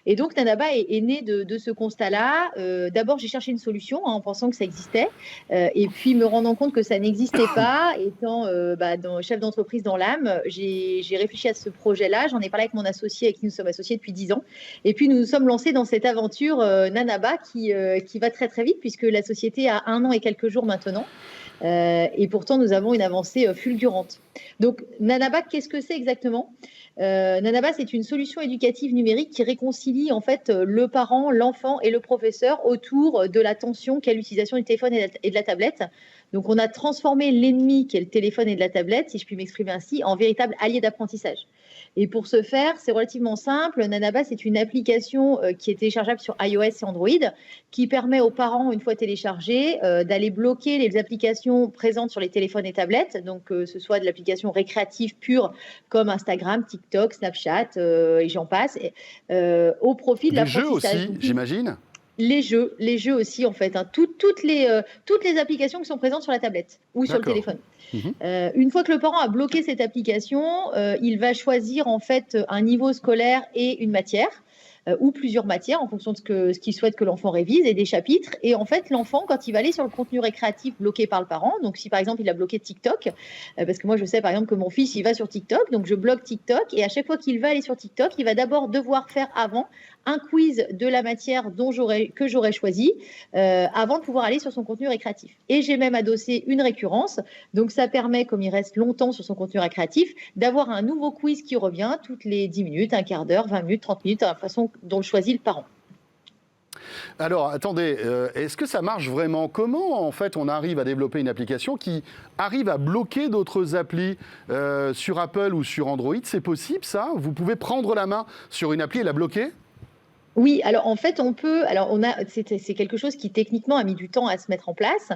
Et donc Nanaba est né de ce constat-là. D'abord, j'ai cherché une solution en pensant que ça existait, et puis me rendant compte que ça n'existait pas, étant chef d'entreprise dans l'âme, j'ai réfléchi à ce projet-là. J'en ai parlé avec mon associé, avec qui nous sommes associés depuis 10 ans. Et puis nous nous sommes lancés dans cette aventure Nanaba qui va très très vite, puisque la société a 1 an et quelques jours maintenant. Et pourtant, nous avons une avancée fulgurante. Donc, Nanaba, qu'est-ce que c'est exactement ? Nanaba, c'est une solution éducative numérique qui réconcilie en fait le parent, l'enfant et le professeur autour de l'attention qu'est l'utilisation du téléphone et de la tablette. Donc, on a transformé l'ennemi qui est le téléphone et de la tablette, si je puis m'exprimer ainsi, en véritable allié d'apprentissage. Et pour ce faire, c'est relativement simple. Nanaba, c'est une application qui est téléchargeable sur iOS et Android, qui permet aux parents, une fois téléchargée, d'aller bloquer les applications présentes sur les téléphones et tablettes, donc ce soit de l'application récréative pure comme Instagram, TikTok, Snapchat et j'en passe, au profit de l'apprentissage. Les jeux aussi, j'imagine. Les jeux aussi en fait, hein. Toutes les applications qui sont présentes sur la tablette ou sur le téléphone. Une fois que le parent a bloqué cette application, il va choisir en fait un niveau scolaire et une matière. Ou plusieurs matières en fonction de ce qu'il souhaite que l'enfant révise et des chapitres. Et en fait, l'enfant, quand il va aller sur le contenu récréatif bloqué par le parent, donc si par exemple il a bloqué TikTok, parce que moi je sais par exemple que mon fils il va sur TikTok, donc je bloque TikTok et à chaque fois qu'il va aller sur TikTok, il va d'abord devoir faire avant un quiz de la matière que j'aurais choisi avant de pouvoir aller sur son contenu récréatif. Et j'ai même adossé une récurrence, donc ça permet, comme il reste longtemps sur son contenu récréatif, d'avoir un nouveau quiz qui revient toutes les 10 minutes, un quart d'heure, 20 minutes, 30 minutes, de la façon dont le choisit le parent. Alors, attendez, est-ce que ça marche vraiment ? Comment, en fait, on arrive à développer une application qui arrive à bloquer d'autres applis sur Apple ou sur Android ? C'est possible, ça ? Vous pouvez prendre la main sur une appli et la bloquer ? Oui, alors en fait, c'est quelque chose qui techniquement a mis du temps à se mettre en place,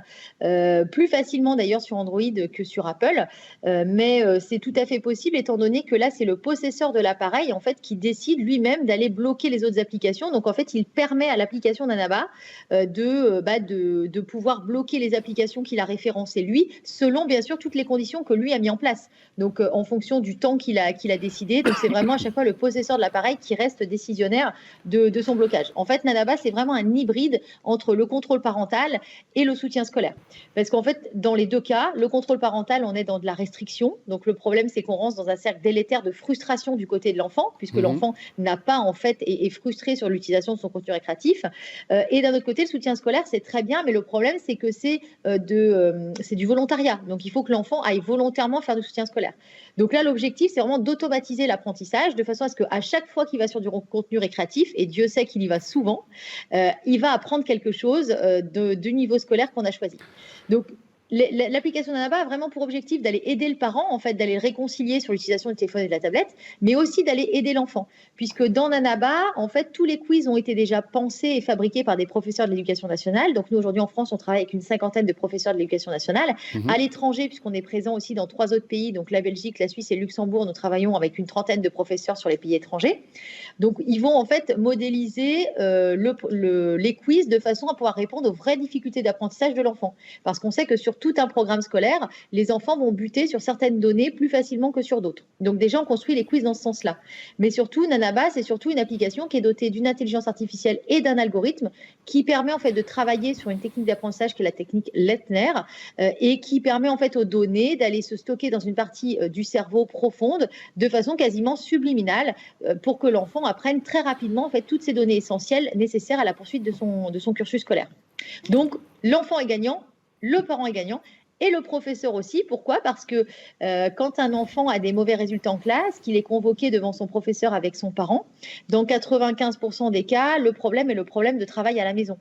plus facilement d'ailleurs sur Android que sur Apple, mais c'est tout à fait possible étant donné que là, c'est le possesseur de l'appareil en fait qui décide lui-même d'aller bloquer les autres applications. Donc en fait, il permet à l'application Nanaba de pouvoir bloquer les applications qu'il a référencées lui, selon bien sûr toutes les conditions que lui a mis en place. Donc en fonction du temps qu'il a décidé. Donc c'est vraiment à chaque fois le possesseur de l'appareil qui reste décisionnaire de son blocage. En fait, Nanaba, c'est vraiment un hybride entre le contrôle parental et le soutien scolaire. Parce qu'en fait, dans les deux cas, le contrôle parental, on est dans de la restriction. Donc, le problème, c'est qu'on rentre dans un cercle délétère de frustration du côté de l'enfant, puisque l'enfant n'a pas, en fait, est frustré sur l'utilisation de son contenu récréatif. Et d'un autre côté, le soutien scolaire, c'est très bien, mais le problème, c'est que c'est du volontariat. Donc, il faut que l'enfant aille volontairement faire du soutien scolaire. Donc là, l'objectif, c'est vraiment d'automatiser l'apprentissage de façon à ce qu'à chaque fois qu'il va sur du contenu récréatif, et Dieu sait qu'il y va souvent, il va apprendre quelque chose du niveau scolaire qu'on a choisi. Donc, l'application Nanaba a vraiment pour objectif d'aller aider le parent, en fait, d'aller le réconcilier sur l'utilisation du téléphone et de la tablette, mais aussi d'aller aider l'enfant. Puisque dans Nanaba, en fait, tous les quiz ont été déjà pensés et fabriqués par des professeurs de l'éducation nationale. Donc nous, aujourd'hui, en France, on travaille avec une 50aine de professeurs de l'éducation nationale. À l'étranger, puisqu'on est présent aussi dans 3 autres pays, donc la Belgique, la Suisse et le Luxembourg, nous travaillons avec une 30aine de professeurs sur les pays étrangers. Donc ils vont en fait modéliser les quiz de façon à pouvoir répondre aux vraies difficultés d'apprentissage de l'enfant. Parce qu'on sait que sur tout un programme scolaire, les enfants vont buter sur certaines données plus facilement que sur d'autres. Donc déjà, on construit les quiz dans ce sens-là. Mais surtout, Nanaba, c'est surtout une application qui est dotée d'une intelligence artificielle et d'un algorithme qui permet en fait de travailler sur une technique d'apprentissage qui est la technique Leitner et qui permet en fait aux données d'aller se stocker dans une partie du cerveau profonde de façon quasiment subliminale pour que l'enfant apprenne très rapidement en fait toutes ces données essentielles nécessaires à la poursuite de son cursus scolaire. Donc l'enfant est gagnant, le parent est gagnant et le professeur aussi. Pourquoi ? Parce que quand un enfant a des mauvais résultats en classe, qu'il est convoqué devant son professeur avec son parent, dans 95% des cas, le problème est le problème de travail à la maison.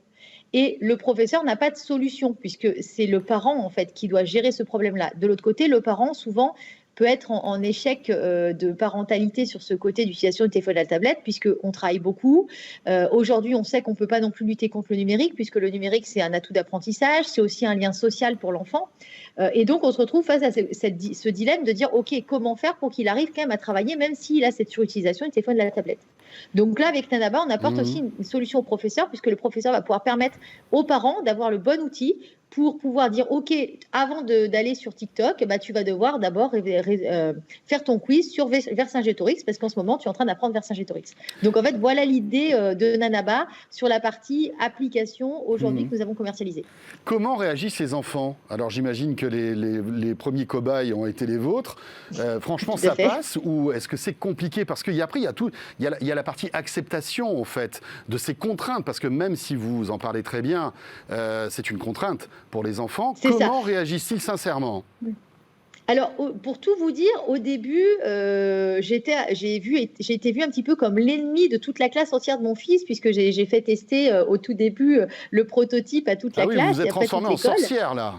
Et le professeur n'a pas de solution puisque c'est le parent en fait qui doit gérer ce problème-là. De l'autre côté, le parent souvent peut être en échec de parentalité sur ce côté d'utilisation du téléphone et de la tablette, puisqu'on travaille beaucoup. Aujourd'hui, on sait qu'on ne peut pas non plus lutter contre le numérique, puisque le numérique, c'est un atout d'apprentissage, c'est aussi un lien social pour l'enfant. Et donc, on se retrouve face à ce dilemme de dire, OK, comment faire pour qu'il arrive quand même à travailler, même s'il a cette surutilisation du téléphone et de la tablette. Donc là, avec Nanaba, on apporte aussi une solution au professeur, puisque le professeur va pouvoir permettre aux parents d'avoir le bon outil pour pouvoir dire, OK, avant d'aller sur TikTok, tu vas devoir d'abord faire ton quiz sur Vercingétorix, parce qu'en ce moment, tu es en train d'apprendre Vercingétorix. Donc, en fait, voilà l'idée de Nanaba sur la partie application aujourd'hui que nous avons commercialisée. Comment réagissent ces enfants? Alors, j'imagine que les premiers cobayes ont été les vôtres. Franchement, ça passe ou est-ce que c'est compliqué? Parce qu'après, il y a la partie acceptation, en fait, de ces contraintes, parce que même si vous en parlez très bien, c'est une contrainte pour les enfants. Comment réagissent-ils sincèrement? Alors, pour tout vous dire, au début, j'ai été vue un petit peu comme l'ennemi de toute la classe entière de mon fils, puisque j'ai fait tester au tout début le prototype à toute la classe. Vous êtes transformée en sorcière, là.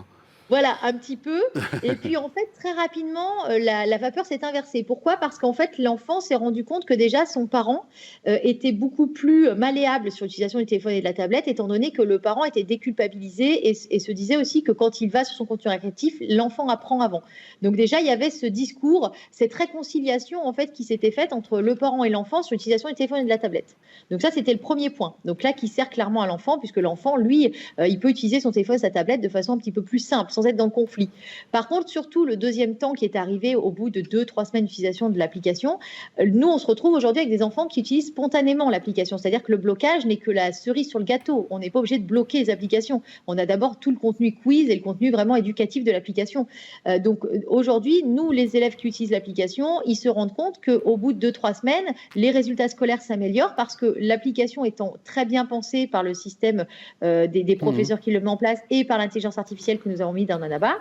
Voilà, un petit peu. Et puis, en fait, très rapidement, la vapeur s'est inversée. Pourquoi? Parce qu'en fait, l'enfant s'est rendu compte que déjà, son parent était beaucoup plus malléable sur l'utilisation du téléphone et de la tablette, étant donné que le parent était déculpabilisé et se disait aussi que quand il va sur son contenu récréatif, l'enfant apprend avant. Donc déjà, il y avait ce discours, cette réconciliation, en fait, qui s'était faite entre le parent et l'enfant sur l'utilisation du téléphone et de la tablette. Donc ça, c'était le premier point. Donc là, qui sert clairement à l'enfant, puisque l'enfant, lui, il peut utiliser son téléphone et sa tablette de façon un petit peu plus simple, sans être dans le conflit. Par contre, surtout, le deuxième temps qui est arrivé au bout de 2-3 semaines d'utilisation de l'application, nous, on se retrouve aujourd'hui avec des enfants qui utilisent spontanément l'application. C'est-à-dire que le blocage n'est que la cerise sur le gâteau. On n'est pas obligé de bloquer les applications. On a d'abord tout le contenu quiz et le contenu vraiment éducatif de l'application. Donc aujourd'hui, nous, les élèves qui utilisent l'application, ils se rendent compte qu'au bout de 2-3 semaines, les résultats scolaires s'améliorent parce que l'application étant très bien pensée par le système des professeurs qui le met en place et par l'intelligence artificielle que nous avons mis dans Nanaba,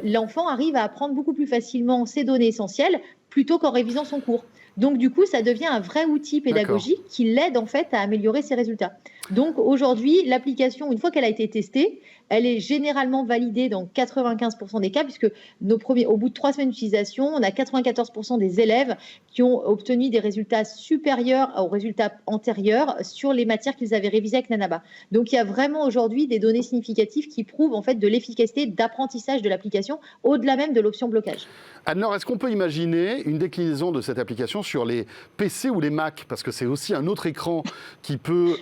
l'enfant arrive à apprendre beaucoup plus facilement ses données essentielles plutôt qu'en révisant son cours. Donc, du coup, ça devient un vrai outil pédagogique qui l'aide en fait à améliorer ses résultats. Donc, aujourd'hui, l'application, une fois qu'elle a été testée, elle est généralement validée dans 95% des cas, puisque au bout de 3 semaines d'utilisation, on a 94% des élèves qui ont obtenu des résultats supérieurs aux résultats antérieurs sur les matières qu'ils avaient révisées avec Nanaba. Donc, il y a vraiment aujourd'hui des données significatives qui prouvent en fait de l'efficacité d'apprentissage de l'application, au-delà même de l'option blocage. Anne-Laure, est-ce qu'on peut imaginer une déclinaison de cette application sur les PC ou les Mac? Parce que c'est aussi un autre écran qui peut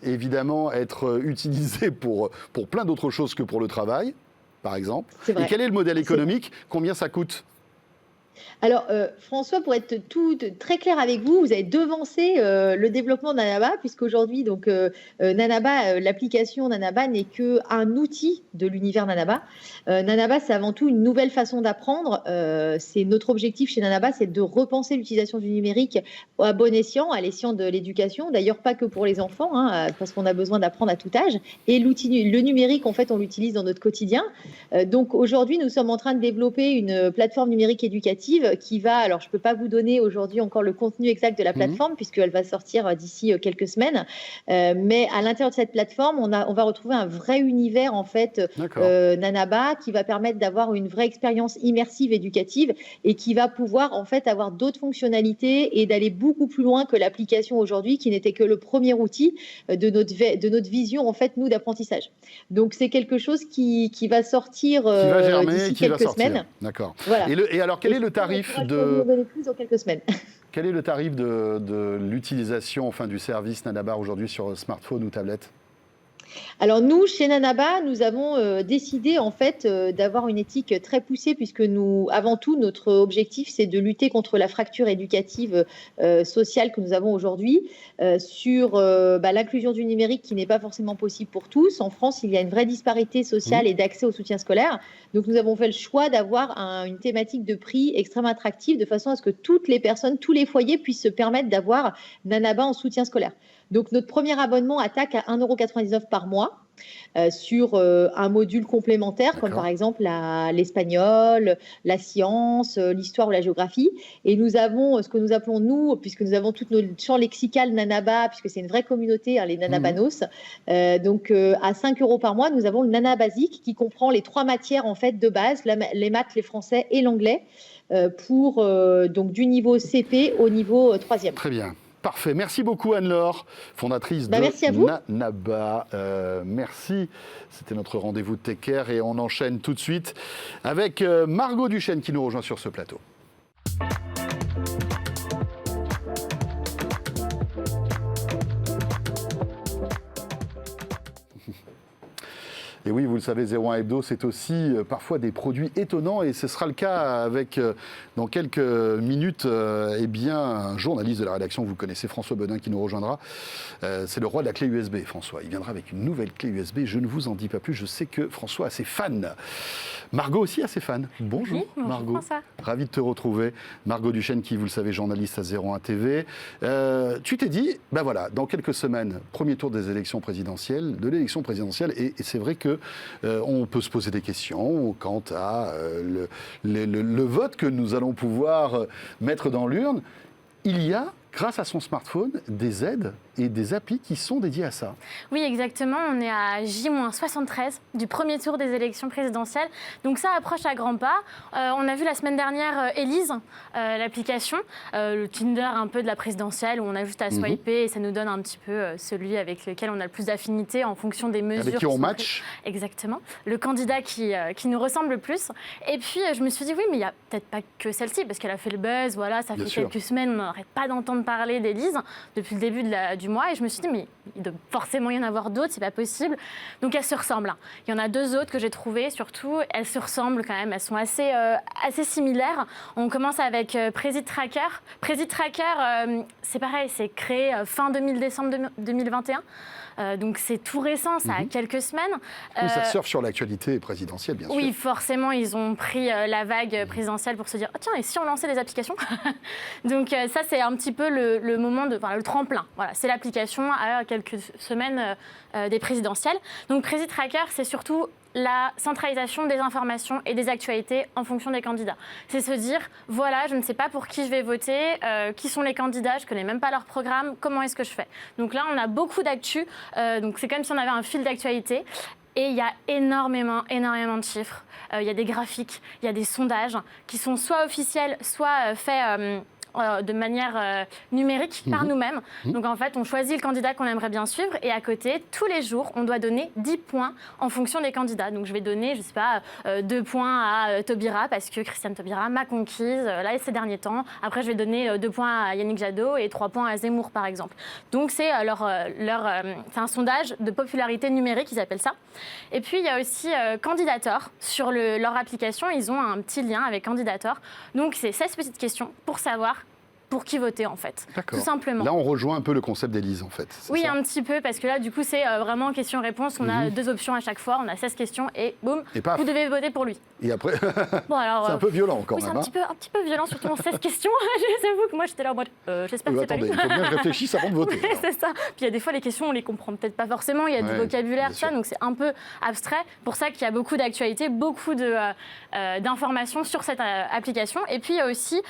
évidemment être utilisé pour plein d'autres choses que pour le travail, par exemple. Et quel est le modèle économique? Combien ça coûte? Alors, François, pour être très clair avec vous, vous avez devancé le développement de Nanaba, puisqu'aujourd'hui, donc, l'application Nanaba n'est qu'un outil de l'univers Nanaba. Nanaba, c'est avant tout une nouvelle façon d'apprendre. C'est notre objectif chez Nanaba, c'est de repenser l'utilisation du numérique à bon escient, à l'escient de l'éducation. D'ailleurs, pas que pour les enfants, parce qu'on a besoin d'apprendre à tout âge. Et le numérique, en fait, on l'utilise dans notre quotidien. Donc, aujourd'hui, nous sommes en train de développer une plateforme numérique éducative qui va, alors je ne peux pas vous donner aujourd'hui encore le contenu exact de la plateforme puisqu'elle va sortir d'ici quelques semaines, mais à l'intérieur de cette plateforme, on va retrouver un vrai univers en fait Nanaba qui va permettre d'avoir une vraie expérience immersive éducative et qui va pouvoir en fait avoir d'autres fonctionnalités et d'aller beaucoup plus loin que l'application aujourd'hui qui n'était que le premier outil de notre vision en fait nous d'apprentissage. Donc c'est quelque chose qui va sortir d'ici quelques semaines. D'accord. Voilà. Et alors quel est le tarif plus dans quelques semaines. Quel est le tarif de l'utilisation du service Nanaba aujourd'hui sur smartphone ou tablette? Alors nous, chez Nanaba, nous avons décidé en fait d'avoir une éthique très poussée puisque nous, avant tout, notre objectif, c'est de lutter contre la fracture éducative sociale que nous avons aujourd'hui sur l'inclusion du numérique qui n'est pas forcément possible pour tous. En France, il y a une vraie disparité sociale et d'accès au soutien scolaire. Donc nous avons fait le choix d'avoir une thématique de prix extrêmement attractive de façon à ce que toutes les personnes, tous les foyers puissent se permettre d'avoir Nanaba en soutien scolaire. Donc, notre premier abonnement attaque à 1,99 € par mois. sur un module complémentaire, comme par exemple l'espagnol, la science, l'histoire ou la géographie. Et nous avons ce que nous appelons, nous, puisque nous avons tout notre champ lexical Nanaba, puisque c'est une vraie communauté, les Nanabanos. Donc, à 5 € par mois, nous avons le Nana Basique qui comprend les 3 matières en fait, de base, les maths, les français et l'anglais, pour donc, du niveau CP au niveau 3e. Très bien. Parfait. Merci beaucoup Anne-Laure, fondatrice de merci à vous. Nanaba. Merci. C'était notre rendez-vous de Tech Care et on enchaîne tout de suite avec Margot Duchesne qui nous rejoint sur ce plateau. Et oui, vous le savez, 01 Hebdo, c'est aussi parfois des produits étonnants et ce sera le cas avec, dans quelques minutes, un journaliste de la rédaction, vous le connaissez, François Bedin, qui nous rejoindra. C'est le roi de la clé USB, François. Il viendra avec une nouvelle clé USB. Je ne vous en dis pas plus, je sais que François a ses fans. Margot aussi a ses fans. Bonjour, oui, bonjour Margot. François. Ravi de te retrouver. Margot Duchesne, qui, vous le savez, journaliste à 01 TV. Tu t'es dit, ben voilà, dans quelques semaines, premier tour des élections présidentielles, et c'est vrai que on peut se poser des questions quant à le vote que nous allons pouvoir mettre dans l'urne. Il y a, grâce à son smartphone, des aides et des applis qui sont dédiés à ça. Oui, exactement. On est à J-73 du premier tour des élections présidentielles. Donc ça approche à grands pas. On a vu la semaine dernière Élise, l'application, le Tinder un peu de la présidentielle, où on a juste à swiper et ça nous donne un petit peu celui avec lequel on a le plus d'affinité en fonction des mesures. Avec qui on match. Exactement. Le candidat qui nous ressemble le plus. Et puis je me suis dit, oui, mais il n'y a peut-être pas que celle-ci, parce qu'elle a fait le buzz. Voilà, ça fait quelques semaines, on n'arrête pas d'entendre parler d'Élise depuis le début du mois, et je me suis dit, mais il doit forcément y en avoir d'autres, c'est pas possible. Donc elles se ressemblent. Il y en a 2 autres que j'ai trouvées, surtout, elles se ressemblent quand même, elles sont assez similaires. On commence avec Prezi Tracker. Prezi Tracker, c'est pareil, c'est créé fin décembre 2021. Donc c'est tout récent, ça a quelques semaines. Oui, ça surfe sur l'actualité présidentielle, bien sûr. Oui, forcément, ils ont pris la vague présidentielle pour se dire, oh, tiens, et si on lançait des applications? Donc ça, c'est un petit peu le moment, le tremplin. Voilà, c'est l'application à quelques semaines des présidentielles. Donc Prezi Tracker, c'est surtout la centralisation des informations et des actualités en fonction des candidats. C'est se dire, voilà, je ne sais pas pour qui je vais voter, qui sont les candidats, je ne connais même pas leur programme, comment est-ce que je fais? Donc là, on a beaucoup d'actu, donc c'est comme si on avait un fil d'actualité. Et il y a énormément de chiffres. Il y a des graphiques, il y a des sondages qui sont soit officiels, soit faits de manière numérique par nous-mêmes. Donc en fait, on choisit le candidat qu'on aimerait bien suivre et à côté, tous les jours, on doit donner 10 points en fonction des candidats. Donc je vais donner, je sais pas, 2 points à Taubira parce que Christiane Taubira m'a conquise là ces derniers temps. Après, je vais donner 2 points à Yannick Jadot et 3 points à Zemmour, par exemple. Donc c'est c'est un sondage de popularité numérique, ils appellent ça. Et puis il y a aussi Candidator. Sur leur application, ils ont un petit lien avec Candidator. Donc c'est 16 petites questions pour savoir pour qui voter, en fait. Tout simplement. Là, on rejoint un peu le concept d'Élise, en fait. Oui, un petit peu, parce que là, du coup, c'est vraiment question-réponse. On a 2 options à chaque fois, on a 16 questions et boum, vous devez voter pour lui. Et après, bon, alors, c'est un peu violent quand même. C'est un petit peu violent, surtout en 16 questions. J'avoue que moi, j'étais là en mode, j'espère que c'est pas lui. Attendez, il faut bien que je réfléchisse avant de voter. C'est ça. Puis il y a des fois, les questions, on les comprend peut-être pas forcément. Il y a du vocabulaire, ça, donc c'est un peu abstrait. Pour ça qu'il y a beaucoup d'actualités, beaucoup d'informations sur cette application. Et puis, il y a aussi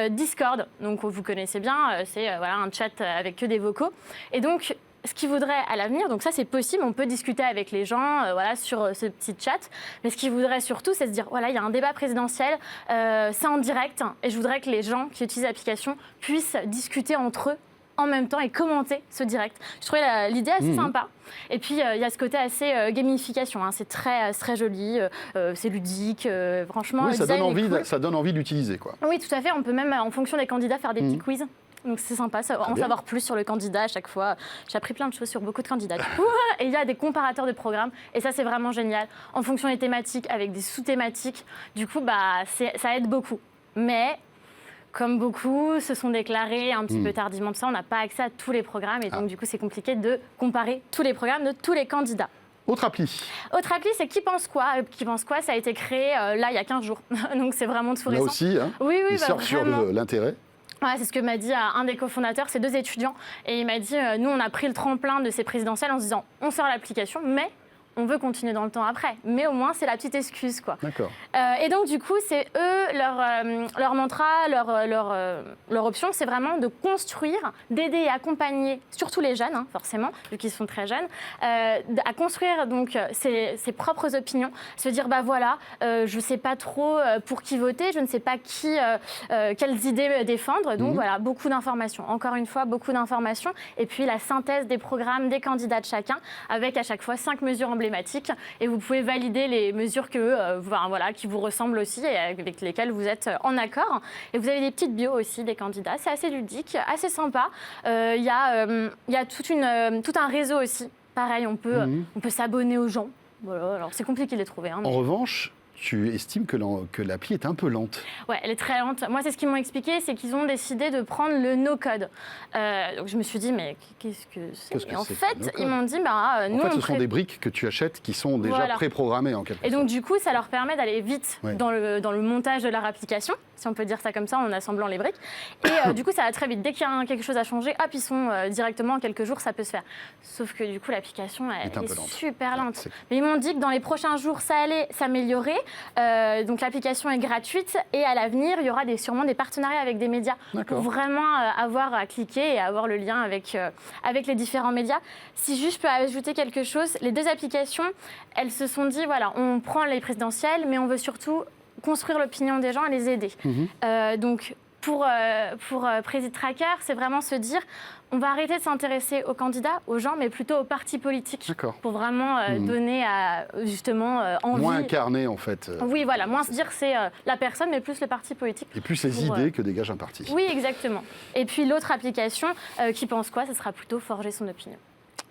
Discord. Donc, vous connaissez bien. C'est un chat avec que des vocaux. Et donc, ce qu'ils voudraient à l'avenir, donc ça c'est possible, on peut discuter avec les gens sur ce petit chat, mais ce qu'ils voudraient surtout, c'est se dire, voilà, il y a un débat présidentiel, c'est en direct, et je voudrais que les gens qui utilisent l'application puissent discuter entre eux en même temps et commenter ce direct. Je trouvais l'idée assez sympa. Et puis, il y a ce côté assez gamification. C'est très joli, c'est ludique. Franchement, oui, ça donne envie d'utiliser, quoi. Oui, tout à fait. On peut même, en fonction des candidats, faire des petits quiz. Donc, c'est sympa, en savoir plus sur le candidat à chaque fois. J'ai appris plein de choses sur beaucoup de candidats. Et il y a des comparateurs de programmes. Et ça, c'est vraiment génial. En fonction des thématiques, avec des sous-thématiques. Du coup, ça aide beaucoup. Mais comme beaucoup se sont déclarés un petit peu tardivement de ça, on n'a pas accès à tous les programmes. Et donc, du coup, c'est compliqué de comparer tous les programmes de tous les candidats. Autre appli, c'est Qui pense quoi? Qui pense quoi, ça a été créé là, il y a 15 jours. Donc, c'est vraiment tout récent. Là aussi, hein, oui, il sort sur l'intérêt. Ouais, c'est ce que m'a dit un des cofondateurs, c'est 2 étudiants. Et il m'a dit, nous, on a pris le tremplin de ces présidentielles en se disant, on sort l'application, mais on veut continuer dans le temps après. Mais au moins, c'est la petite excuse, quoi. D'accord. Et donc, du coup, c'est eux, leur mantra, leur option, c'est vraiment de construire, d'aider et accompagner, surtout les jeunes, hein, forcément, vu qu'ils sont très jeunes, à construire donc ses propres opinions, se dire, bah voilà, je ne sais pas trop pour qui voter, je ne sais pas quelles idées défendre, donc voilà, beaucoup d'informations. Encore une fois, beaucoup d'informations, et puis la synthèse des programmes des candidats de chacun, avec à chaque fois 5 mesures emblématiques, et vous pouvez valider les mesures qui vous ressemblent aussi et avec lesquelles vous êtes en accord. Et vous avez des petites bios aussi des candidats, c'est assez ludique, assez sympa. Il y a tout un réseau aussi. Pareil, on peut s'abonner aux gens. Voilà, alors c'est compliqué de les trouver. Hein, mais... En revanche, tu estimes que l'appli est un peu lente. Ouais, elle est très lente. Moi, c'est ce qu'ils m'ont expliqué, c'est qu'ils ont décidé de prendre le no-code. Donc je me suis dit, mais qu'est-ce que c'est? Et en fait, ils m'ont dit, nous, ce sont des briques que tu achètes qui sont déjà préprogrammées en quelque sorte. Et donc, du coup, ça leur permet d'aller vite dans le montage de leur application, si on peut dire ça comme ça, en assemblant les briques. Et du coup, ça va très vite. Dès qu'il y a quelque chose à changer, hop, ils sont directement, en quelques jours, ça peut se faire. Sauf que du coup, l'application, elle est super lente. Mais ils m'ont dit que dans les prochains jours, ça allait s'améliorer. Donc l'application est gratuite et à l'avenir, il y aura sûrement des partenariats avec des médias pour vraiment avoir à cliquer et avoir le lien avec les différents médias. Si juste je peux ajouter quelque chose, les deux applications, elles se sont dit, voilà, on prend les présidentielles, mais on veut surtout construire l'opinion des gens et les aider. Donc pour Présid Tracker, c'est vraiment se dire, on va arrêter de s'intéresser aux candidats, aux gens, mais plutôt aux partis politiques. Pour vraiment donner justement envie. Moins incarné, en fait. Oui, voilà, moins se dire c'est la personne, mais plus le parti politique. Et plus les idées que dégage un parti. Oui, exactement. Et puis l'autre application, qui pense quoi? Ce sera plutôt forger son opinion.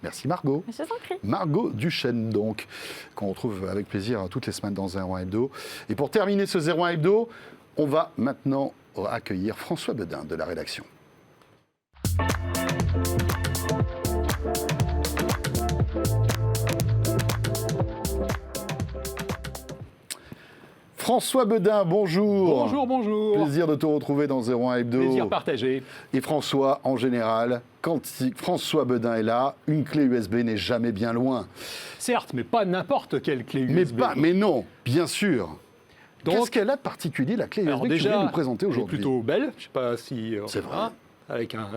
Merci Margot. Je t'en prie. Margot Duchesne, donc, qu'on retrouve avec plaisir toutes les semaines dans 01 Hebdo. Et pour terminer ce 01 Hebdo, on va maintenant accueillir François Bedin de la rédaction. François Bedin, bonjour. Bonjour. Plaisir de te retrouver dans 01 Hebdo. Plaisir partagé. Et François, en général, quand François Bedin est là, une clé USB n'est jamais bien loin. Certes, mais pas n'importe quelle clé USB. Mais non, bien sûr. Donc, qu'est-ce qu'elle a de particulier, la clé USB que tu viens nous présenter aujourd'hui? Elle est plutôt belle, je ne sais pas si... C'est vrai. Avec un...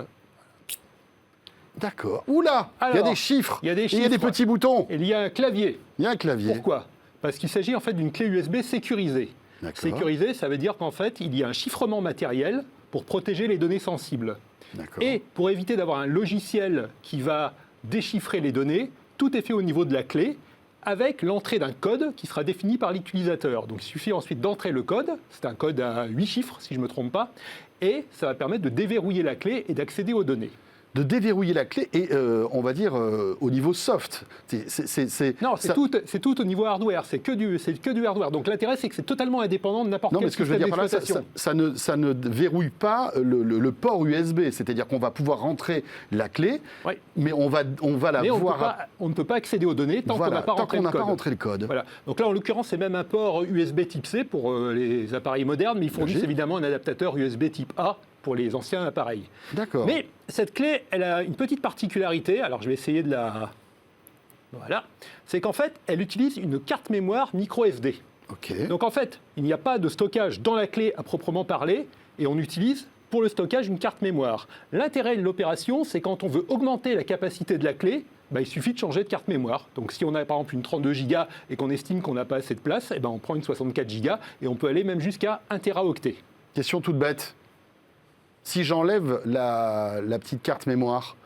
D'accord. Oula, il y a des chiffres. Il y a des chiffres. Il y a des petits boutons. Et il y a un clavier. Il y a un clavier. Pourquoi? Parce qu'il s'agit en fait d'une clé USB sécurisée. Sécurisée, ça veut dire qu'en fait, il y a un chiffrement matériel pour protéger les données sensibles. Et pour éviter d'avoir un logiciel qui va déchiffrer les données, tout est fait au niveau de la clé, avec l'entrée d'un code qui sera défini par l'utilisateur. Donc il suffit ensuite d'entrer le code, c'est un code à 8 chiffres si je ne me trompe pas, et ça va permettre de déverrouiller la clé et d'accéder aux données. De déverrouiller la clé et, on va dire, au niveau soft. Non, c'est tout au niveau hardware, c'est que du hardware. Donc l'intérêt, c'est que c'est totalement indépendant de n'importe quel système d'exploitation. Ça ne verrouille pas le port USB, c'est-à-dire qu'on va pouvoir rentrer la clé, mais on va la voir... On ne peut pas accéder aux données tant qu'on n'a pas rentré le code. Voilà. Donc là, en l'occurrence, c'est même un port USB type C pour les appareils modernes, mais ils fournissent évidemment un adaptateur USB type A pour les anciens appareils. D'accord. Mais cette clé, elle a une petite particularité, alors je vais essayer de la... Voilà. C'est qu'en fait, elle utilise une carte mémoire micro SD. Donc en fait, il n'y a pas de stockage dans la clé à proprement parler, et on utilise pour le stockage une carte mémoire. L'intérêt de l'opération, c'est quand on veut augmenter la capacité de la clé, il suffit de changer de carte mémoire. Donc si on a par exemple une 32 Go et qu'on estime qu'on n'a pas assez de place, on prend une 64 Go et on peut aller même jusqu'à 1 Teraoctet. Question toute bête. Si j'enlève la petite carte mémoire,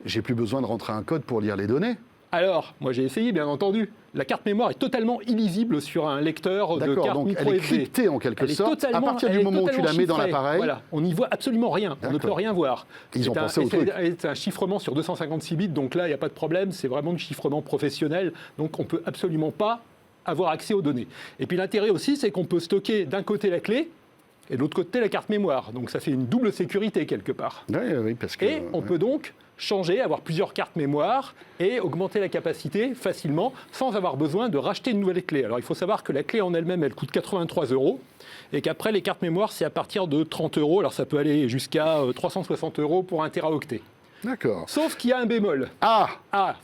j'ai plus besoin de rentrer un code pour lire les données? Alors, moi j'ai essayé, bien entendu. La carte mémoire est totalement illisible sur un lecteur de carte donc micro SD. Elle est cryptée en quelque sorte. À partir du moment où tu la mets dans l'appareil, voilà, on n'y voit absolument rien. On ne peut rien voir. Ils ont pensé au truc. C'est un chiffrement sur 256 bits, donc là il n'y a pas de problème. C'est vraiment du chiffrement professionnel, donc on ne peut absolument pas avoir accès aux données. Et puis l'intérêt aussi, c'est qu'on peut stocker d'un côté la clé et de l'autre côté la carte mémoire. Donc ça fait une double sécurité quelque part. Oui, parce que, et on peut donc changer, avoir plusieurs cartes mémoire et augmenter la capacité facilement sans avoir besoin de racheter une nouvelle clé. Alors il faut savoir que la clé en elle-même, elle coûte 83 € et qu'après les cartes mémoire, c'est à partir de 30 €. Alors ça peut aller jusqu'à 360 € pour 1 Teraoctet. D'accord. Sauf qu'il y a un bémol.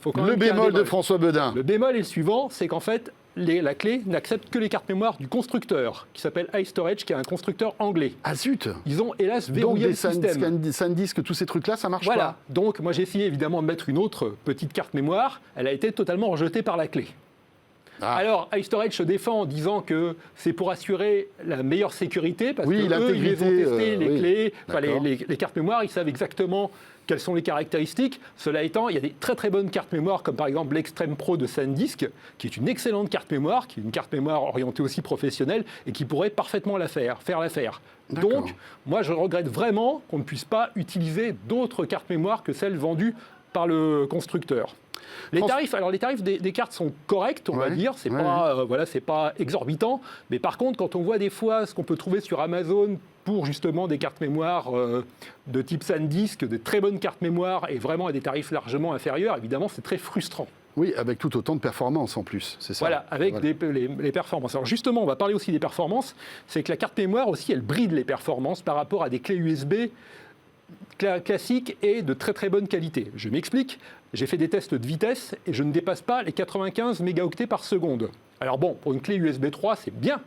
Faut quand le même qu'il y ait un bémol de François Bedin. Le bémol est le suivant, c'est qu'en fait, la clé n'accepte que les cartes mémoire du constructeur, qui s'appelle iStorage, qui est un constructeur anglais. Ah zut! Ils ont hélas verrouillé le système. Donc SanDisk, tous ces trucs-là, ça marche voilà. pas. Donc moi j'ai essayé évidemment de mettre une autre petite carte mémoire. Elle a été totalement rejetée par la clé. Alors, iStorage se défend en disant que c'est pour assurer la meilleure sécurité, parce que eux, ils les ont testé, les clés, les cartes mémoire, ils savent exactement quelles sont les caractéristiques. Cela étant, il y a des très très bonnes cartes mémoire, comme par exemple l'Extreme Pro de SanDisk, qui est une excellente carte mémoire, qui est une carte mémoire orientée aussi professionnelle, et qui pourrait parfaitement faire l'affaire. Donc, moi je regrette vraiment qu'on ne puisse pas utiliser d'autres cartes mémoire que celles vendues par le constructeur. Les tarifs des cartes sont corrects, on va dire. C'est pas exorbitant. Mais par contre, quand on voit des fois ce qu'on peut trouver sur Amazon pour justement des cartes mémoire de type SanDisk, de très bonnes cartes mémoire et vraiment à des tarifs largement inférieurs, évidemment, c'est très frustrant. Oui, avec tout autant de performances en plus, c'est ça. Voilà, avec les performances. Alors justement, on va parler aussi des performances. C'est que la carte mémoire aussi, elle bride les performances par rapport à des clés USB classiques et de très très bonne qualité. Je m'explique. J'ai fait des tests de vitesse et je ne dépasse pas les 95 mégaoctets par seconde. Alors bon, pour une clé USB 3, c'est bien,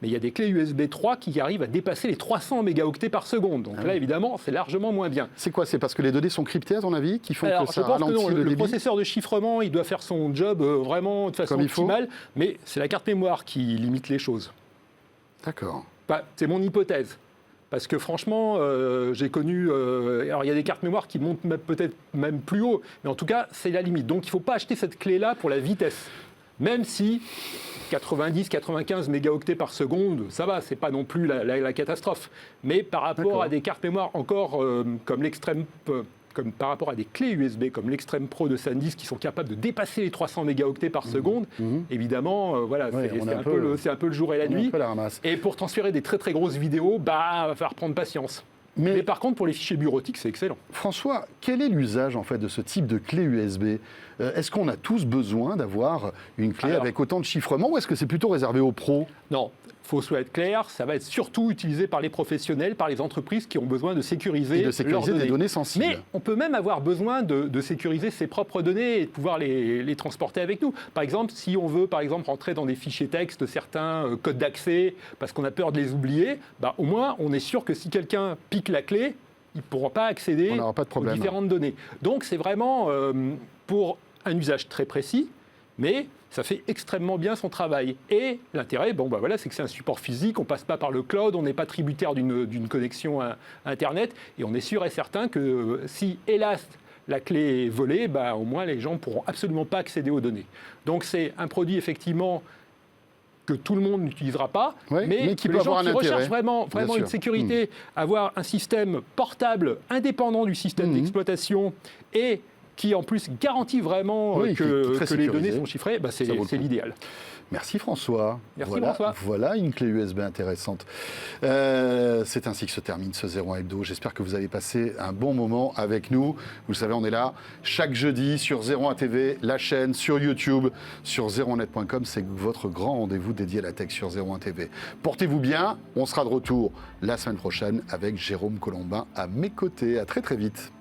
mais il y a des clés USB 3 qui arrivent à dépasser les 300 mégaoctets par seconde. Donc là, évidemment, c'est largement moins bien. C'est quoi? C'est parce que les données sont cryptées, à ton avis, qui font que ça ralentit le débit? Le processeur de chiffrement, il doit faire son job vraiment de façon optimale, mais c'est la carte mémoire qui limite les choses. D'accord. C'est mon hypothèse. Parce que franchement, j'ai connu... alors il y a des cartes mémoire qui montent peut-être même plus haut, mais en tout cas, c'est la limite. Donc il ne faut pas acheter cette clé-là pour la vitesse. Même si 90-95 mégaoctets par seconde, ça va, c'est pas non plus la catastrophe. Mais par rapport à des cartes mémoire encore comme l'extrême... comme par rapport à des clés USB comme l'Extreme Pro de SanDisk qui sont capables de dépasser les 300 mégaoctets par seconde, évidemment, c'est un peu le jour et la nuit. Et pour transférer des très très grosses vidéos, il va falloir prendre patience. Mais par contre, pour les fichiers bureautiques, c'est excellent. François, quel est l'usage en fait de ce type de clé USB? Est-ce qu'on a tous besoin d'avoir une clé avec autant de chiffrement ou est-ce que c'est plutôt réservé aux pros? Non, il faut être clair, ça va être surtout utilisé par les professionnels, par les entreprises qui ont besoin de sécuriser, leurs données. Des données sensibles. Mais on peut même avoir besoin de sécuriser ses propres données et de pouvoir les transporter avec nous. Par exemple, si on veut rentrer dans des fichiers texte certains codes d'accès parce qu'on a peur de les oublier, au moins on est sûr que si quelqu'un pique la clé, ils ne pourront pas accéder aux différentes données. Donc c'est vraiment pour un usage très précis, mais ça fait extrêmement bien son travail. Et l'intérêt, c'est que c'est un support physique, on ne passe pas par le cloud, on n'est pas tributaire d'une connexion à Internet, et on est sûr et certain que si, hélas, la clé est volée, au moins les gens ne pourront absolument pas accéder aux données. Donc c'est un produit, effectivement, que tout le monde n'utilisera pas, mais qui les peut gens avoir qui un intérêt. recherchent vraiment une sécurité, avoir un système portable indépendant du système d'exploitation et qui en plus garantit vraiment que les données sont chiffrées, c'est l'idéal. Merci François. Merci François. Voilà une clé USB intéressante. C'est ainsi que se termine ce 01 Hebdo. J'espère que vous avez passé un bon moment avec nous. Vous le savez, on est là chaque jeudi sur 01 TV, la chaîne, sur YouTube, sur 01net.com. C'est votre grand rendez-vous dédié à la tech sur 01 TV. Portez-vous bien. On sera de retour la semaine prochaine avec Jérôme Colombin à mes côtés. À très très vite.